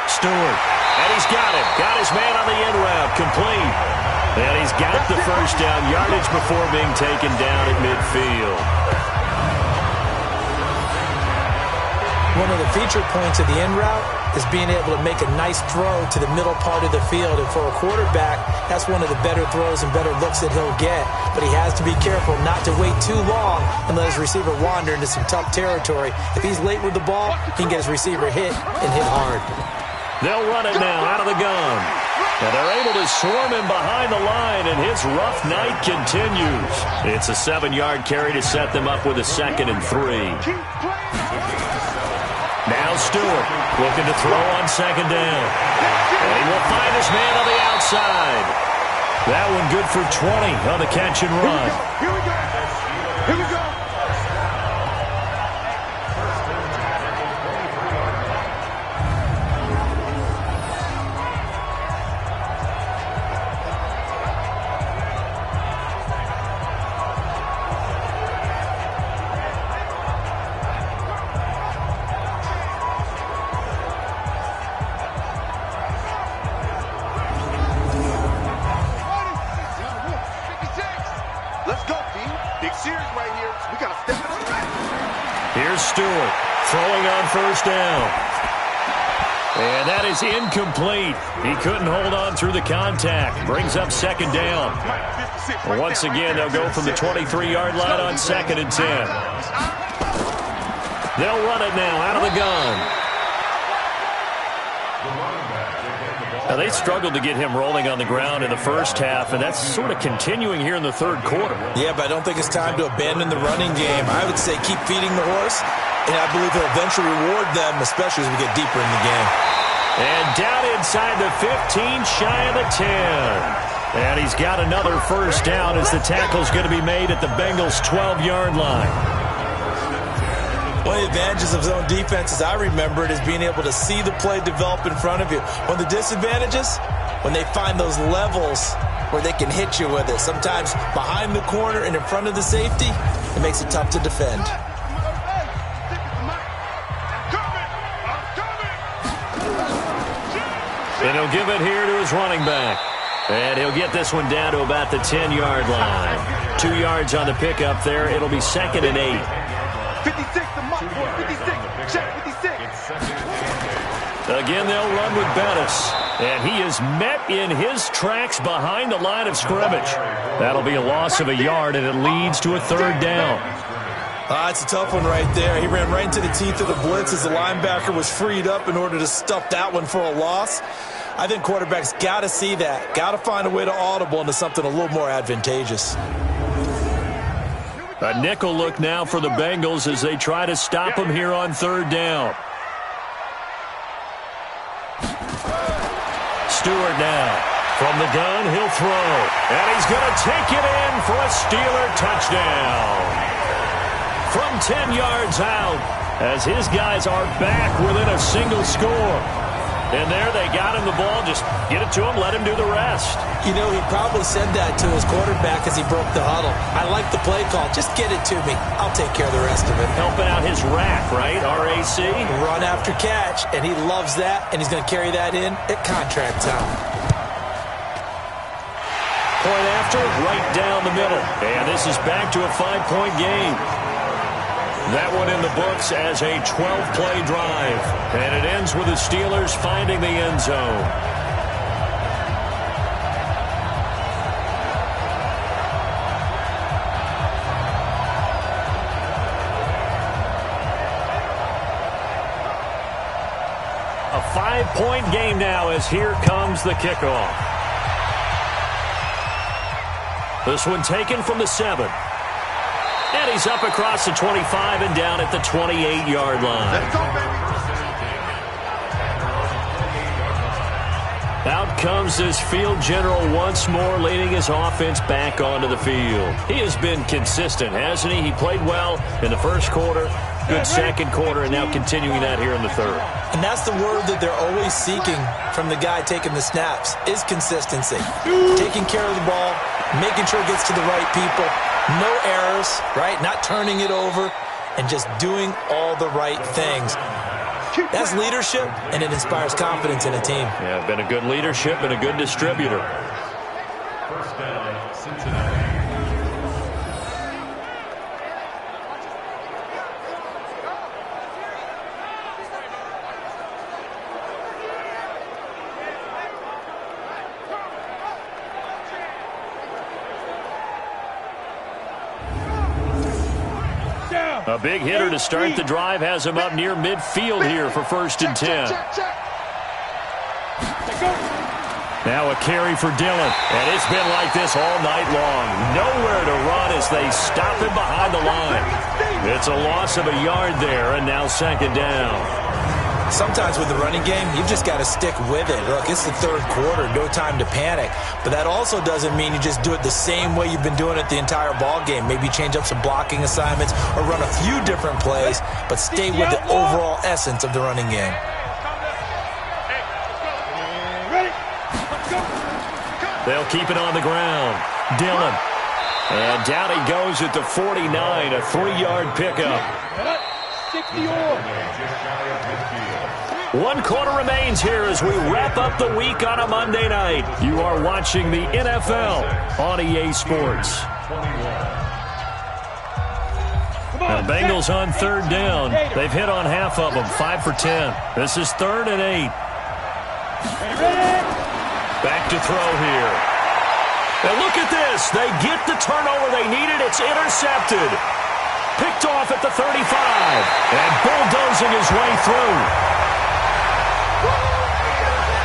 Stewart. And he's got it. Got his man on the in route. Complete. And he's got the first down yardage before being taken down at midfield. One of the feature points of the in route is being able to make a nice throw to the middle part of the field. And for a quarterback, that's one of the better throws and better looks that he'll get. But he has to be careful not to wait too long and let his receiver wander into some tough territory. If he's late with the ball, he can get his receiver hit and hit hard. They'll run it now out of the gun. And they're able to swarm him behind the line, and his rough night continues. It's a 7-yard carry to set them up with a 2nd and 3. Now Stewart looking to throw on 2nd down. And he will find his man on the outside. That one good for 20 on the catch and run. Here we go. Here we go. Stewart, throwing on first down. And that is incomplete. He couldn't hold on through the contact. Brings up second down. Once again, they'll go from the 23-yard line on 2nd and 10. They'll run it now out of the gun. Now, they struggled to get him rolling on the ground in the first half, and that's sort of continuing here in the third quarter. Yeah, but I don't think it's time to abandon the running game. I would say keep feeding the horse, and I believe he'll eventually reward them, especially as we get deeper in the game. And down inside the 15, shy of the 10. And he's got another first down as the tackle's going to be made at the Bengals' 12-yard line. One of the advantages of zone defense, as I remember it, is being able to see the play develop in front of you. One of the disadvantages, when they find those levels where they can hit you with it. Sometimes behind the corner and in front of the safety, it makes it tough to defend. And he'll give it here to his running back. And he'll get this one down to about the 10-yard line. 2 yards on the pickup there. It'll be 2nd and 8. 56, the mark, 56, check 56. Again, they'll run with Bettis. And he is met in his tracks behind the line of scrimmage. That'll be a loss of a yard, and it leads to a 3rd down. It's a tough one right there. He ran right into the teeth of the blitz as the linebacker was freed up in order to stuff that one for a loss. I think quarterbacks got to see that. Got to find a way to audible into something a little more advantageous. A nickel look now for the Bengals as they try to stop him here on 3rd down. Stewart now. From the gun, he'll throw. And he's going to take it in for a Steeler touchdown. From 10 yards out as his guys are back within a single score. And there they got him the ball. Just get it to him, let him do the rest. You know, he probably said that to his quarterback as he broke the huddle. I like the play call. Just get it to me. I'll take care of the rest of it. Helping out his rack, right? R-A-C? Run after catch, and he loves that, and he's going to carry that in at contract time. Point after, right down the middle. And this is back to a 5-point game. That one in the books as a 12-play drive. And it ends with the Steelers finding the end zone. A 5-point game now as here comes the kickoff. This one taken from the 7. And he's up across the 25 and down at the 28-yard line. Let's go, baby. Out comes this field general once more, leading his offense back onto the field. He has been consistent, hasn't he? He played well in the first quarter, good second quarter, and now continuing that here in the third. And that's the word that they're always seeking from the guy taking the snaps, is consistency. Taking care of the ball, making sure it gets to the right people. No errors, right? Not turning it over, and just doing all the right things. That's leadership, and it inspires confidence in a team. Yeah, been a good leadership and a good distributor. First down, Cincinnati. A big hitter to start the drive has him up near midfield here for 1st and 10. Now a carry for Dillon, and it's been like this all night long. Nowhere to run as they stop him behind the line. It's a loss of a yard there, and now 2nd down. Sometimes with the running game, you've just got to stick with it. Look, it's the third quarter, no time to panic. But that also doesn't mean you just do it the same way you've been doing it the entire ball game. Maybe change up some blocking assignments or run a few different plays, but stay with the overall essence of the running game. They'll keep it on the ground. Dillon. And down he goes at the 49, a 3-yard pickup. 1 quarter remains here as we wrap up the week on a Monday night. You are watching the NFL on EA Sports. The Bengals on third down. They've hit on half of them, 5 for 10. This is 3rd and 8. Back to throw here. And look at this. They get the turnover they needed. It's intercepted. Picked off at the 35. And bulldozing his way through.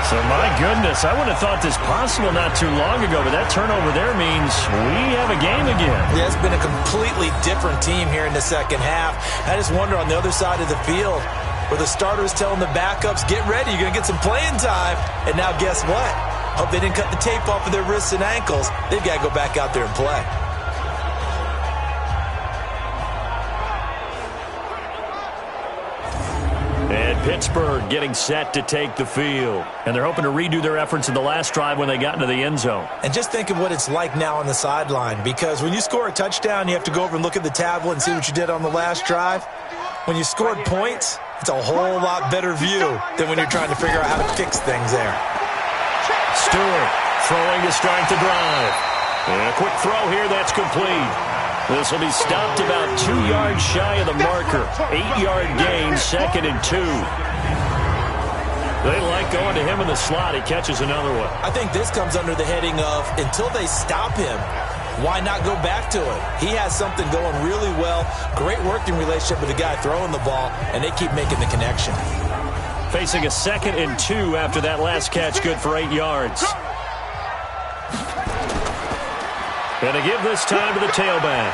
So, my goodness, I would have thought this possible not too long ago, but that turnover there means we have a game again. Yeah, it's been a completely different team here in the second half. I just wonder on the other side of the field where the starters telling the backups, get ready, you're going to get some playing time. And now guess what? Hope they didn't cut the tape off of their wrists and ankles. They've got to go back out there and play. And Pittsburgh getting set to take the field. And they're hoping to redo their efforts in the last drive when they got into the end zone. And just think of what it's like now on the sideline, because when you score a touchdown, you have to go over and look at the tablet and see what you did on the last drive. When you scored points, it's a whole lot better view than when you're trying to figure out how to fix things there. Stewart throwing to start the drive. And a quick throw here that's complete. This will be stopped about 2 yards shy of the marker. 8-yard gain, 2nd and 2. They like going to him in the slot. He catches another one. I think this comes under the heading of until they stop him, why not go back to it? He has something going really well. Great working relationship with the guy throwing the ball, and they keep making the connection. Facing a 2nd and 2 after that last catch, good for 8 yards. And to give this time to the tailback.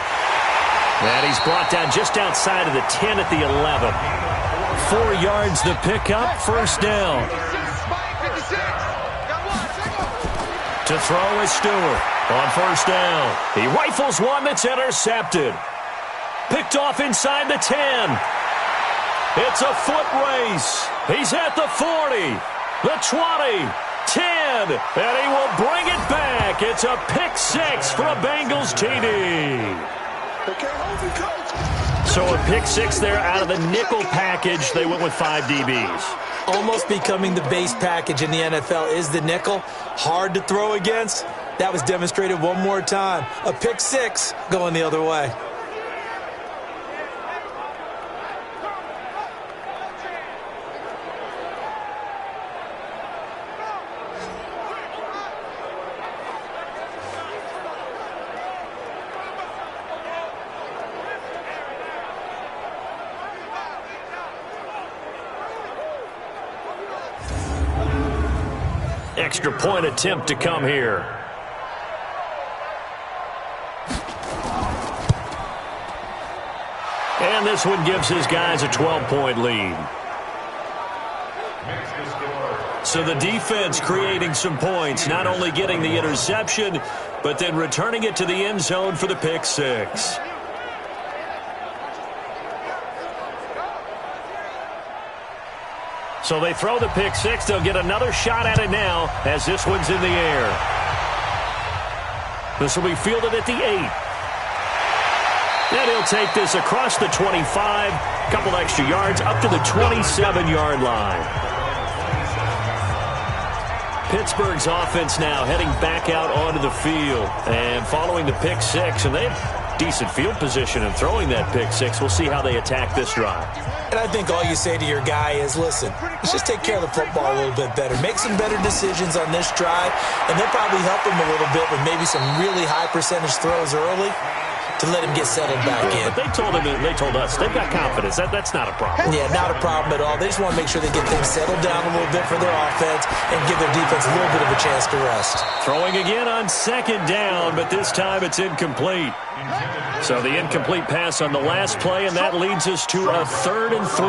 And he's brought down just outside of the 10 at the 11. 4 yards the pickup, 1st down. To throw is Stewart on 1st down. He rifles one that's intercepted. Picked off inside the 10. It's a foot race. He's at the 40, the 20, 10, and he will bring it back. It's a pick 6 for a Bengals TD. So a pick 6 there out of the nickel package. They went with 5 DBs. Almost becoming the base package in the NFL is the nickel. Hard to throw against. That was demonstrated one more time. A pick 6 going the other way. Extra point attempt to come here. And this one gives his guys a 12-point lead. So the defense creating some points, not only getting the interception, but then returning it to the end zone for the pick 6. So they throw the pick 6. They'll get another shot at it now as this one's in the air. This will be fielded at the 8. And he'll take this across the 25, a couple extra yards, up to the 27-yard line. Pittsburgh's offense now heading back out onto the field and following the pick 6, and they have decent field position in throwing that pick 6. We'll see how they attack this drive. And I think all you say to your guy is, listen, let's just take care of the football a little bit better. Make some better decisions on this drive, and they'll probably help him a little bit with maybe some really high percentage throws early to let him get settled back in. But they told us they've got confidence. That's not a problem. Yeah, not a problem at all. They just want to make sure they get things settled down a little bit for their offense and give their defense a little bit of a chance to rest. Throwing again on 2nd down, but this time it's incomplete. So the incomplete pass on the last play, and that leads us to a 3rd and 3.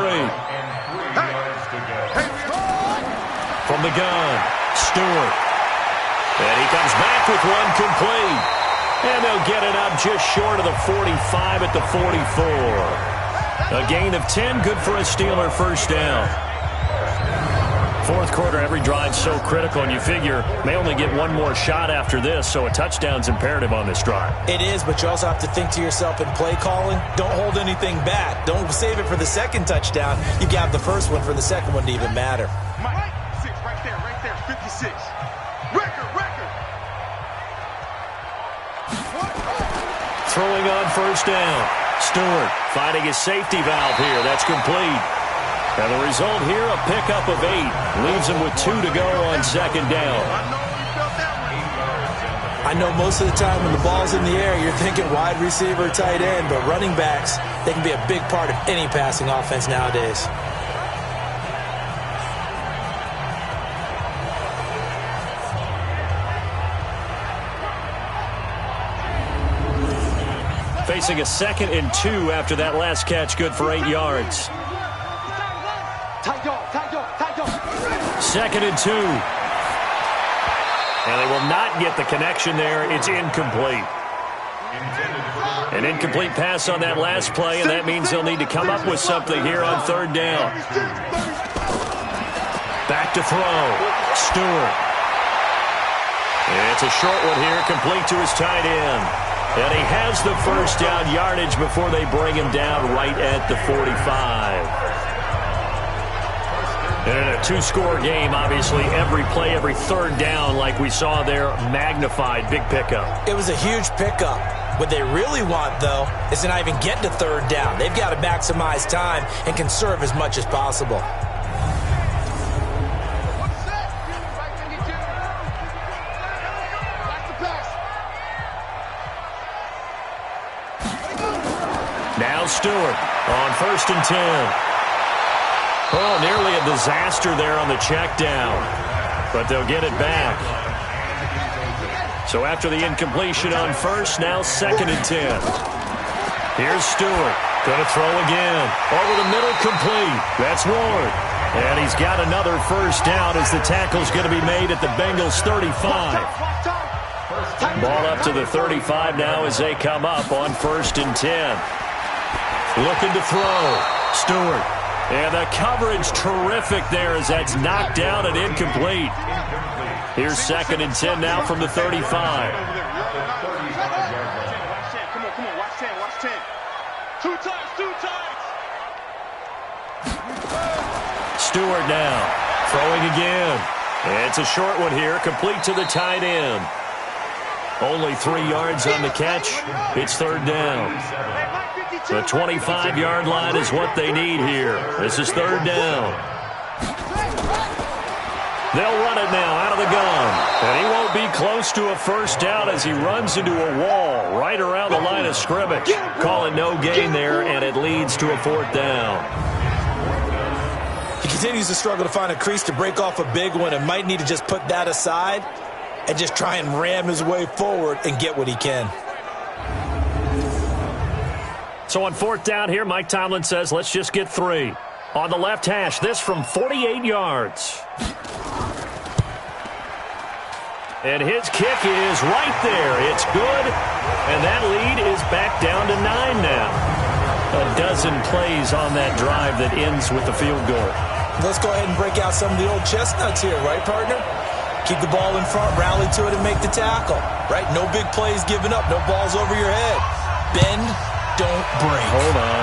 From the gun, Stewart. And he comes back with one complete. And they'll get it up just short of the 45 at the 44. A gain of 10, good for a Steeler 1st down. 4th quarter, every drive's so critical, and you figure may only get one more shot after this, so a touchdown's imperative on this drive. It is, but you also have to think to yourself in play calling, don't hold anything back. Don't save it for the 2nd touchdown. You got the 1st one for the 2nd one to even matter. Mike, 6, right there, 56. Record. Throwing on 1st down. Stewart finding his safety valve here. That's complete. And the result here, a pickup of 8. Leaves him with 2 to go on second down. I know most of the time when the ball's in the air, you're thinking wide receiver, tight end, but running backs, they can be a big part of any passing offense nowadays. Facing a 2nd and 2 after that last catch, good for 8 yards. 2nd and 2. And they will not get the connection there. It's incomplete. An incomplete pass on that last play, and that means they'll need to come up with something here on 3rd down. Back to throw. Stewart. It's a short one here, complete to his tight end. And he has the first down yardage before they bring him down right at the 45. And in a 2-score game, obviously, every play, every 3rd down, like we saw there, magnified. Big pickup. It was a huge pickup. What they really want, though, is to not even get to 3rd down. They've got to maximize time and conserve as much as possible. Now Stewart on 1st and 10. Oh, nearly a disaster there on the check down, but they'll get it back. So after the incompletion on 1st, now 2nd and 10. Here's Stewart. Going to throw again. Over the middle, complete. That's Ward. And he's got another first down as the tackle's going to be made at the Bengals 35. Ball up to the 35 now as they come up on 1st and 10. Looking to throw. Stewart. And the coverage terrific there as that's knocked down and incomplete. Here's 2nd and 10 now from the 35. Come on, watch 10, watch 10. 2 times. Stewart now, throwing again. It's a short one here, complete to the tight end. Only 3 yards on the catch. It's 3rd down. The 25-yard line is what they need here. This is 3rd down. They'll run it now out of the gun. And he won't be close to a first down as he runs into a wall right around the line of scrimmage. Call it no gain there, and it leads to a 4th down. He continues to struggle to find a crease to break off a big one and might need to just put that aside and just try and ram his way forward and get what he can. So on 4th down here, Mike Tomlin says, let's just get 3. On the left hash, this from 48 yards. And his kick is right there. It's good. And that lead is back down to 9 now. A dozen plays on that drive that ends with the field goal. Let's go ahead and break out some of the old chestnuts here, right, partner? Keep the ball in front, rally to it, and make the tackle, right? No big plays given up, no balls over your head. Bend, don't break. Hold on.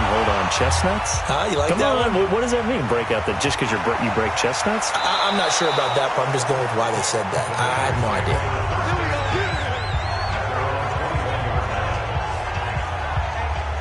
Chestnuts? You like Come that on. one? What does that mean, break out? That just because you break chestnuts? I'm not sure about that, but I'm just going with why they said that. I have no idea.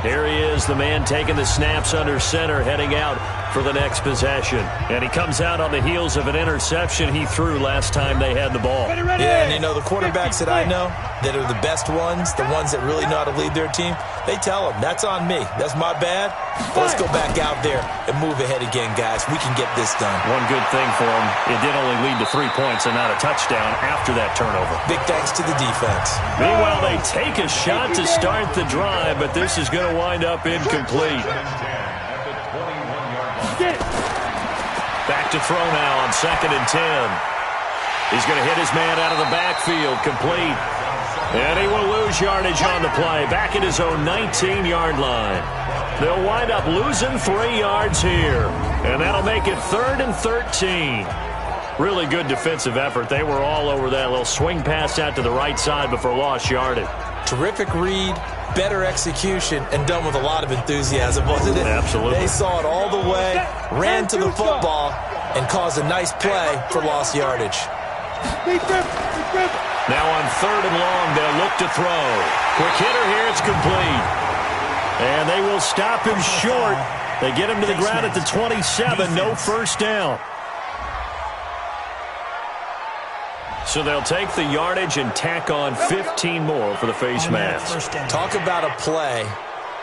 Here he is, the man taking the snaps under center, heading out for the next possession. And he comes out on the heels of an interception he threw last time they had the ball. Yeah, and you know, the quarterbacks that I know that are the best ones, the ones that really know how to lead their team, they tell them, that's on me. That's my bad. But let's go back out there and move ahead again, guys. We can get this done. One good thing for him, it did only lead to 3 points and not a touchdown after that turnover. Big thanks to the defense. Meanwhile, they take a shot to start the drive, but this is going to wind up incomplete. Back to throw now on 2nd and 10. He's going to hit his man out of the backfield, complete. And he will lose yardage on the play, back at his own 19-yard line. They'll wind up losing 3 yards here, and that'll make it 3rd and 13. Really good defensive effort. They were all over that little swing pass out to the right side before lost yardage. Terrific read, better execution, and done with a lot of enthusiasm, wasn't it? Absolutely. They saw it all the way, ran to the football, and caused a nice play for lost yardage. Now on 3rd and long, they'll look to throw. Quick hitter here, it's complete. And they will stop him short. They get him to the ground at the 27. No first down. So they'll take the yardage and tack on 15 more for the face mask. Talk about a play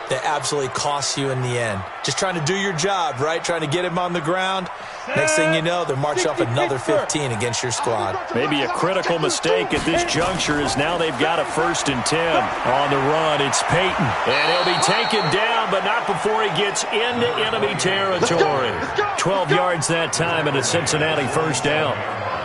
that absolutely costs you in the end. Just trying to do your job, right? Trying to get him on the ground. Next thing you know, they're marching off another 15 against your squad. Maybe a critical mistake at this juncture is now they've got a 1st and 10. On the run, it's Peyton. And he'll be taken down, but not before he gets into enemy territory. 12 yards that time and a Cincinnati first down.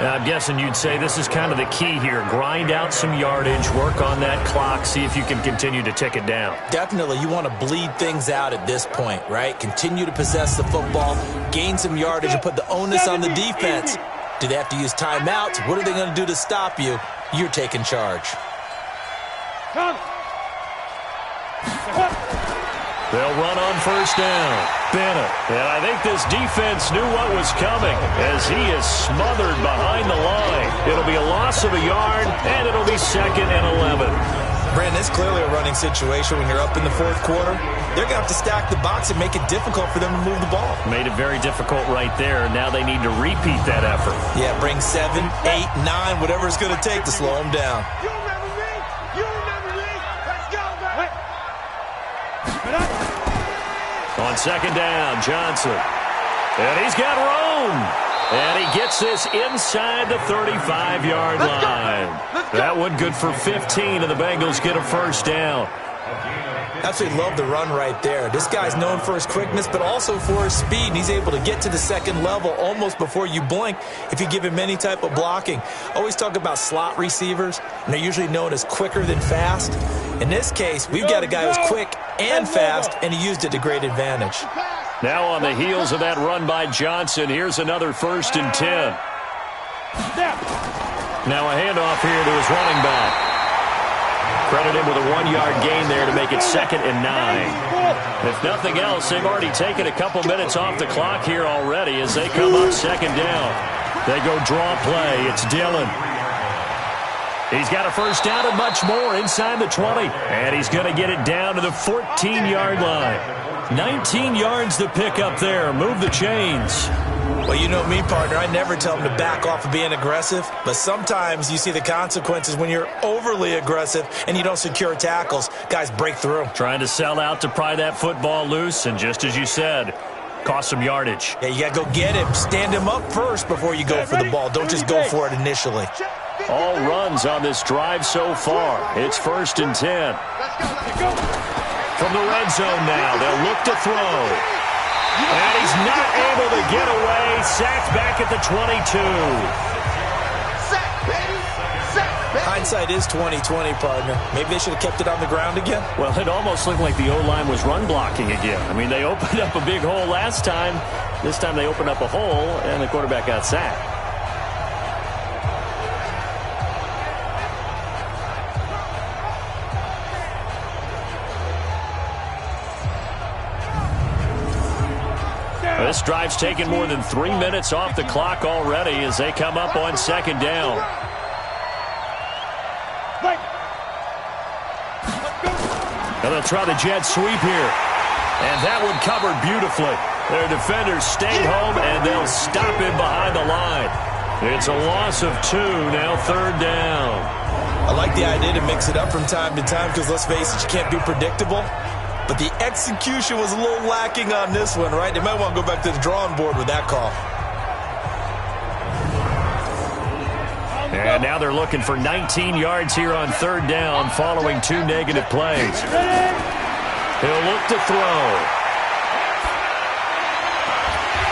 I'm guessing you'd say this is kind of the key here. Grind out some yardage, work on that clock, see if you can continue to tick it down. Definitely. You want to bleed things out at this point, right? Continue to possess the football, gain some yardage, and put the onus on the defense. Do they have to use timeouts? What are they going to do to stop you? You're taking charge. They'll run on first down. Bennett. And I think this defense knew what was coming as he is smothered behind the line. It'll be a loss of a yard, and it'll be 2nd and 11. Brandon, it's clearly a running situation when you're up in the 4th quarter. They're going to have to stack the box and make it difficult for them to move the ball. Made it very difficult right there. Now they need to repeat that effort. Yeah, bring 7, 8, 9, whatever it's going to take to slow them down. On 2nd down, Johnson. And he's got room. And he gets this inside the 35-yard line. That one good for 15, and the Bengals get a first down. Absolutely love the run right there. This guy's known for his quickness, but also for his speed. And he's able to get to the 2nd level almost before you blink if you give him any type of blocking. Always talk about slot receivers, and they're usually known as quicker than fast. In this case, we've got a guy who's quick and fast, and he used it to great advantage. Now on the heels of that run by Johnson, here's another 1st and 10. Now a handoff here to his running back. Credit him with a 1-yard gain there to make it 2nd and 9. If nothing else, they've already taken a couple minutes off the clock here already as they come up 2nd down. They go draw play. It's Dillon. He's got a first down and much more inside the 20. And he's going to get it down to the 14-yard line. 19 yards to pick up there. Move the chains. Well, you know me, partner. I never tell them to back off of being aggressive. But sometimes you see the consequences when you're overly aggressive and you don't secure tackles. Guys break through. Trying to sell out to pry that football loose. And just as you said, cost some yardage. Yeah, you got to go get him. Stand him up first before you go for the ball. Don't just go for it initially. All runs on this drive so far. It's 1st and 10. From the red zone now, they'll look to throw. And he's not able to get away. Sacked back at the 22. Hindsight is 20/20, partner. Maybe they should have kept it on the ground again. Well, it almost looked like the O-line was run blocking again. I mean, they opened up a big hole last time. This time they opened up a hole, and the quarterback got sacked. This drive's taken more than 3 minutes off the clock already as they come up on 2nd down. And they'll try the jet sweep here. And that one covered beautifully. Their defenders stayed home, and they'll stop him behind the line. It's a loss of 2, now 3rd down. I like the idea to mix it up from time to time because, let's face it, you can't be predictable. But the execution was a little lacking on this one, right? They might want to go back to the drawing board with that call. And now they're looking for 19 yards here on 3rd down following 2 negative plays. He'll look to throw.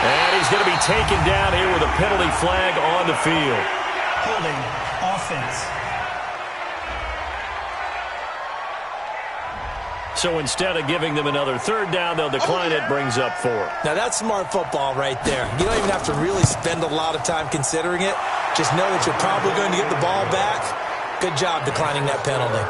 And he's going to be taken down here with a penalty flag on the field. Holding offense. So instead of giving them another 3rd down, they'll decline it, brings up 4. Now, that's smart football right there. You don't even have to really spend a lot of time considering it. Just know that you're probably going to get the ball back. Good job declining that penalty.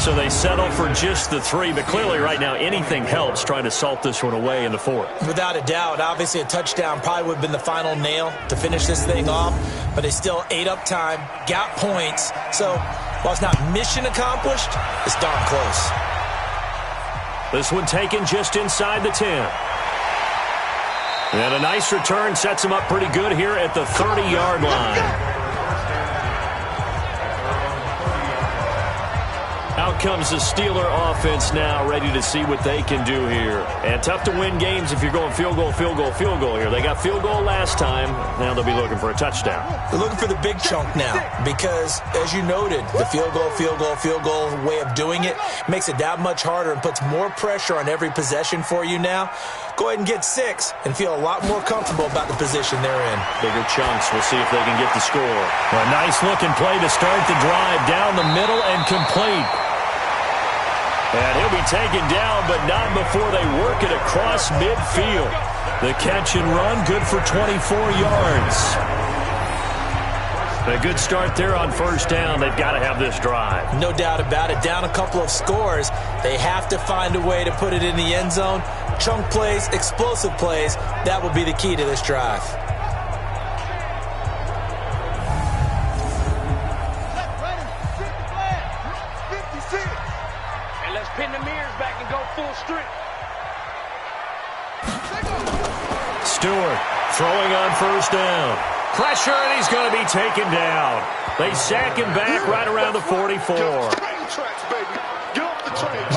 So they settle for just the 3, but clearly right now anything helps trying to salt this one away in the 4th. Without a doubt. Obviously, a touchdown probably would have been the final nail to finish this thing off, but they still ate up time, got points. So while it's not mission accomplished, it's darn close. This one taken just inside the 10. And a nice return sets him up pretty good here at the 30-yard line. Out comes the Steeler offense now, ready to see what they can do here. And tough to win games if you're going field goal, field goal, field goal here. They got field goal last time. Now they'll be looking for a touchdown. They're looking for the big chunk now because, as you noted, the field goal way of doing it makes it that much harder and puts more pressure on every possession for you now. Go ahead and get 6 and feel a lot more comfortable about the position they're in. Bigger chunks. We'll see if they can get the score. A nice-looking play to start the drive down the middle and complete. And he'll be taken down, but not before they work it across midfield. The catch and run, good for 24 yards. A good start there on first down. They've got to have this drive. No doubt about it. Down a couple of scores. They have to find a way to put it in the end zone. Chunk plays, explosive plays, that will be the key to this drive. Pin the mirrors back and go full strength. Stewart throwing on first down. Pressure, and he's going to be taken down. They sack him back right around the 44.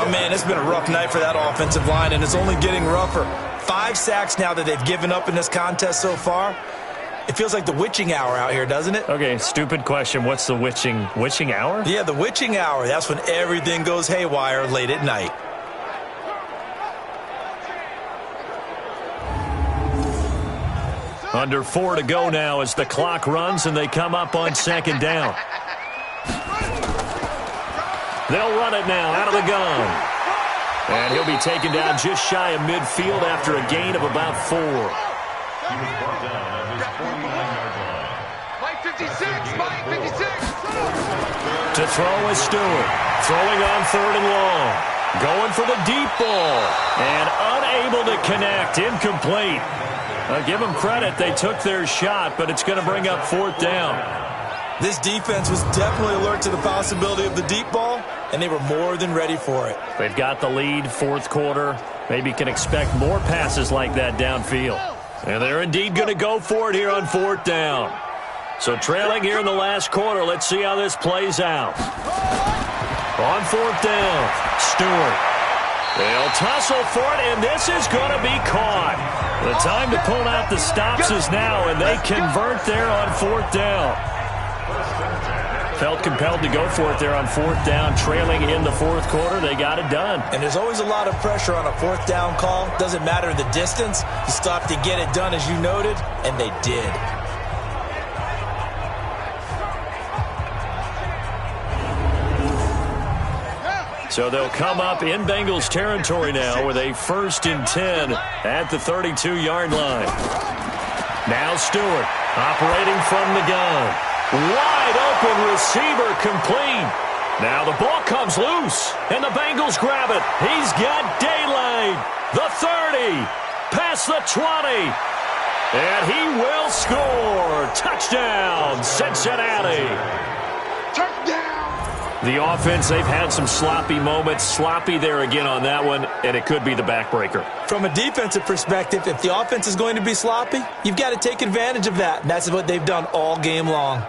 My man, it's been a rough night for that offensive line, and it's only getting rougher. 5 sacks now that they've given up in this contest so far. It feels like the witching hour out here, doesn't it? Okay, stupid question. What's the witching hour? Yeah, the witching hour. That's when everything goes haywire late at night. Under 4 to go now as the clock runs and they come up on second down. They'll run it now out of the gun. And he'll be taken down just shy of midfield after a gain of about 4. He was brought down at his 49-yard line. Mike 56, Mike 56. To throw is Stewart. Throwing on 3rd and long. Going for the deep ball. And unable to connect. Incomplete. Give them credit. They took their shot, but it's going to bring up 4th down. This defense was definitely alert to the possibility of the deep ball, and they were more than ready for it. They've got the lead, 4th quarter. Maybe can expect more passes like that downfield. And they're indeed going to go for it here on 4th down. So trailing here in the last quarter, let's see how this plays out. On 4th down, Stewart. They'll tussle for it, and this is going to be caught. The time to pull out the stops is now, and they convert there on 4th down. Felt compelled to go for it there on 4th down, trailing in the 4th quarter. They got it done. And there's always a lot of pressure on a 4th down call. Doesn't matter the distance. You stop to get it done, as you noted, and they did. So they'll come up in Bengals territory now with a 1st and 10 at the 32-yard line. Now Stewart operating from the gun. Wide open receiver complete. Now the ball comes loose, and the Bengals grab it. He's got daylight. The 30, past the 20, and he will score. Touchdown, Cincinnati. Touchdown. The offense, they've had some sloppy moments. Sloppy there again on that one, and it could be the backbreaker. From a defensive perspective, if the offense is going to be sloppy, you've got to take advantage of that. And that's what they've done all game long.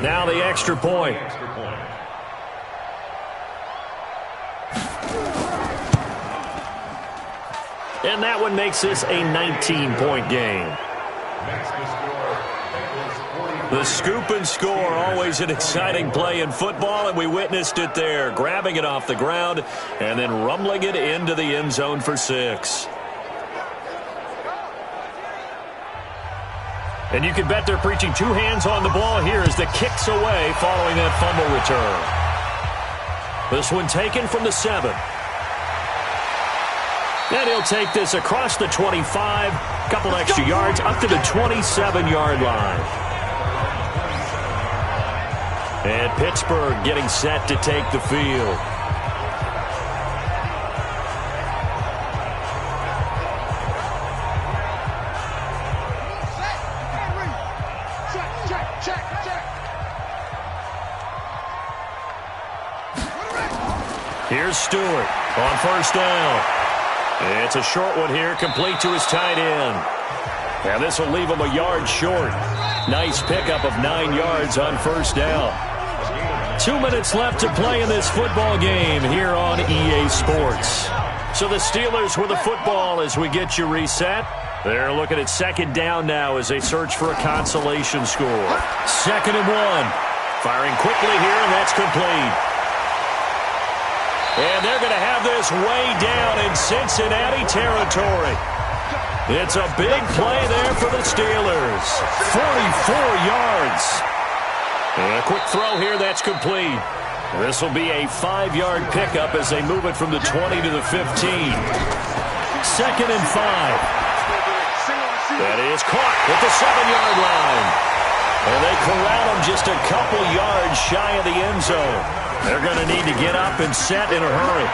Now the extra point. And that one makes this a 19-point game. The scoop and score, always an exciting play in football, and we witnessed it there, grabbing it off the ground and then rumbling it into the end zone for 6. And you can bet they're preaching 2 hands on the ball here as the kick's away following that fumble return. This one taken from the 7. And he'll take this across the 25, a couple extra yards, up to the 27-yard line. And Pittsburgh getting set to take the field. Here's Stewart on first down. It's a short one here, complete to his tight end. And this will leave him a yard short. Nice pickup of 9 yards on first down. 2 minutes left to play in this football game here on EA Sports. So the Steelers with the football as we get you reset. They're looking at second down now as they search for a consolation score. 2nd and 1. Firing quickly here, and that's complete. And they're going to have this way down in Cincinnati territory. It's a big play there for the Steelers. 44 yards. And a quick throw here, that's complete. This will be a 5-yard pickup as they move it from the 20 to the 15. 2nd and 5. That is caught at the 7-yard line. And they corral him just a couple yards shy of the end zone. They're going to need to get up and set in a hurry.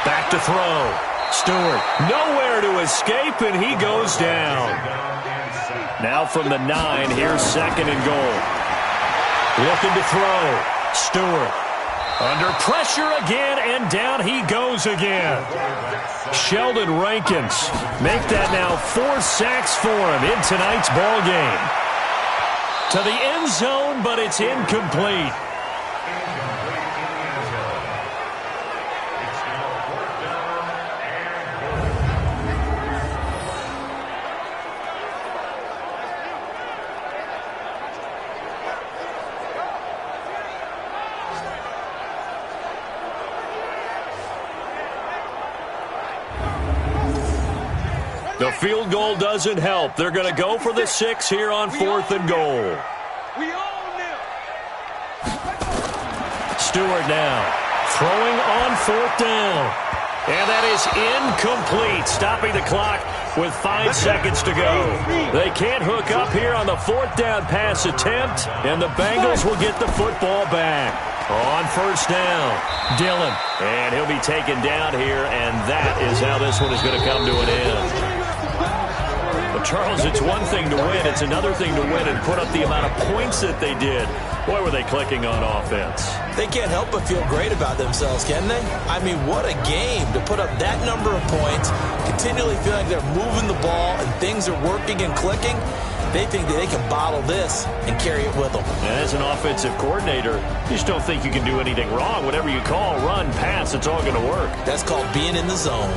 Back to throw. Stewart nowhere to escape, and he goes down. Now from the 9, here's 2nd and goal. Looking to throw. Stewart under pressure again, and down he goes again. Sheldon Rankins make that now 4 sacks for him in tonight's ball game. To the end zone, but it's incomplete. The field goal doesn't help. They're going to go for the 6 here on 4th and goal. Stewart now throwing on 4th down. And that is incomplete, stopping the clock with 5 seconds to go. They can't hook up here on the 4th down pass attempt, and the Bengals will get the football back. On first down, Dillon. And he'll be taken down here, and that is how this one is going to come to an end. But Charles, it's one thing to win. It's another thing to win and put up the amount of points that they did. Boy, were they clicking on offense. They can't help but feel great about themselves, can they? I mean, what a game to put up that number of points, continually feeling like they're moving the ball and things are working and clicking. They think that they can bottle this and carry it with them. And as an offensive coordinator, you just don't think you can do anything wrong. Whatever you call, run, pass, it's all going to work. That's called being in the zone.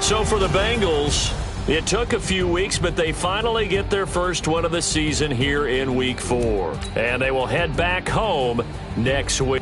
So for the Bengals, it took a few weeks, but they finally get their first one of the season here in Week 4. And they will head back home next week.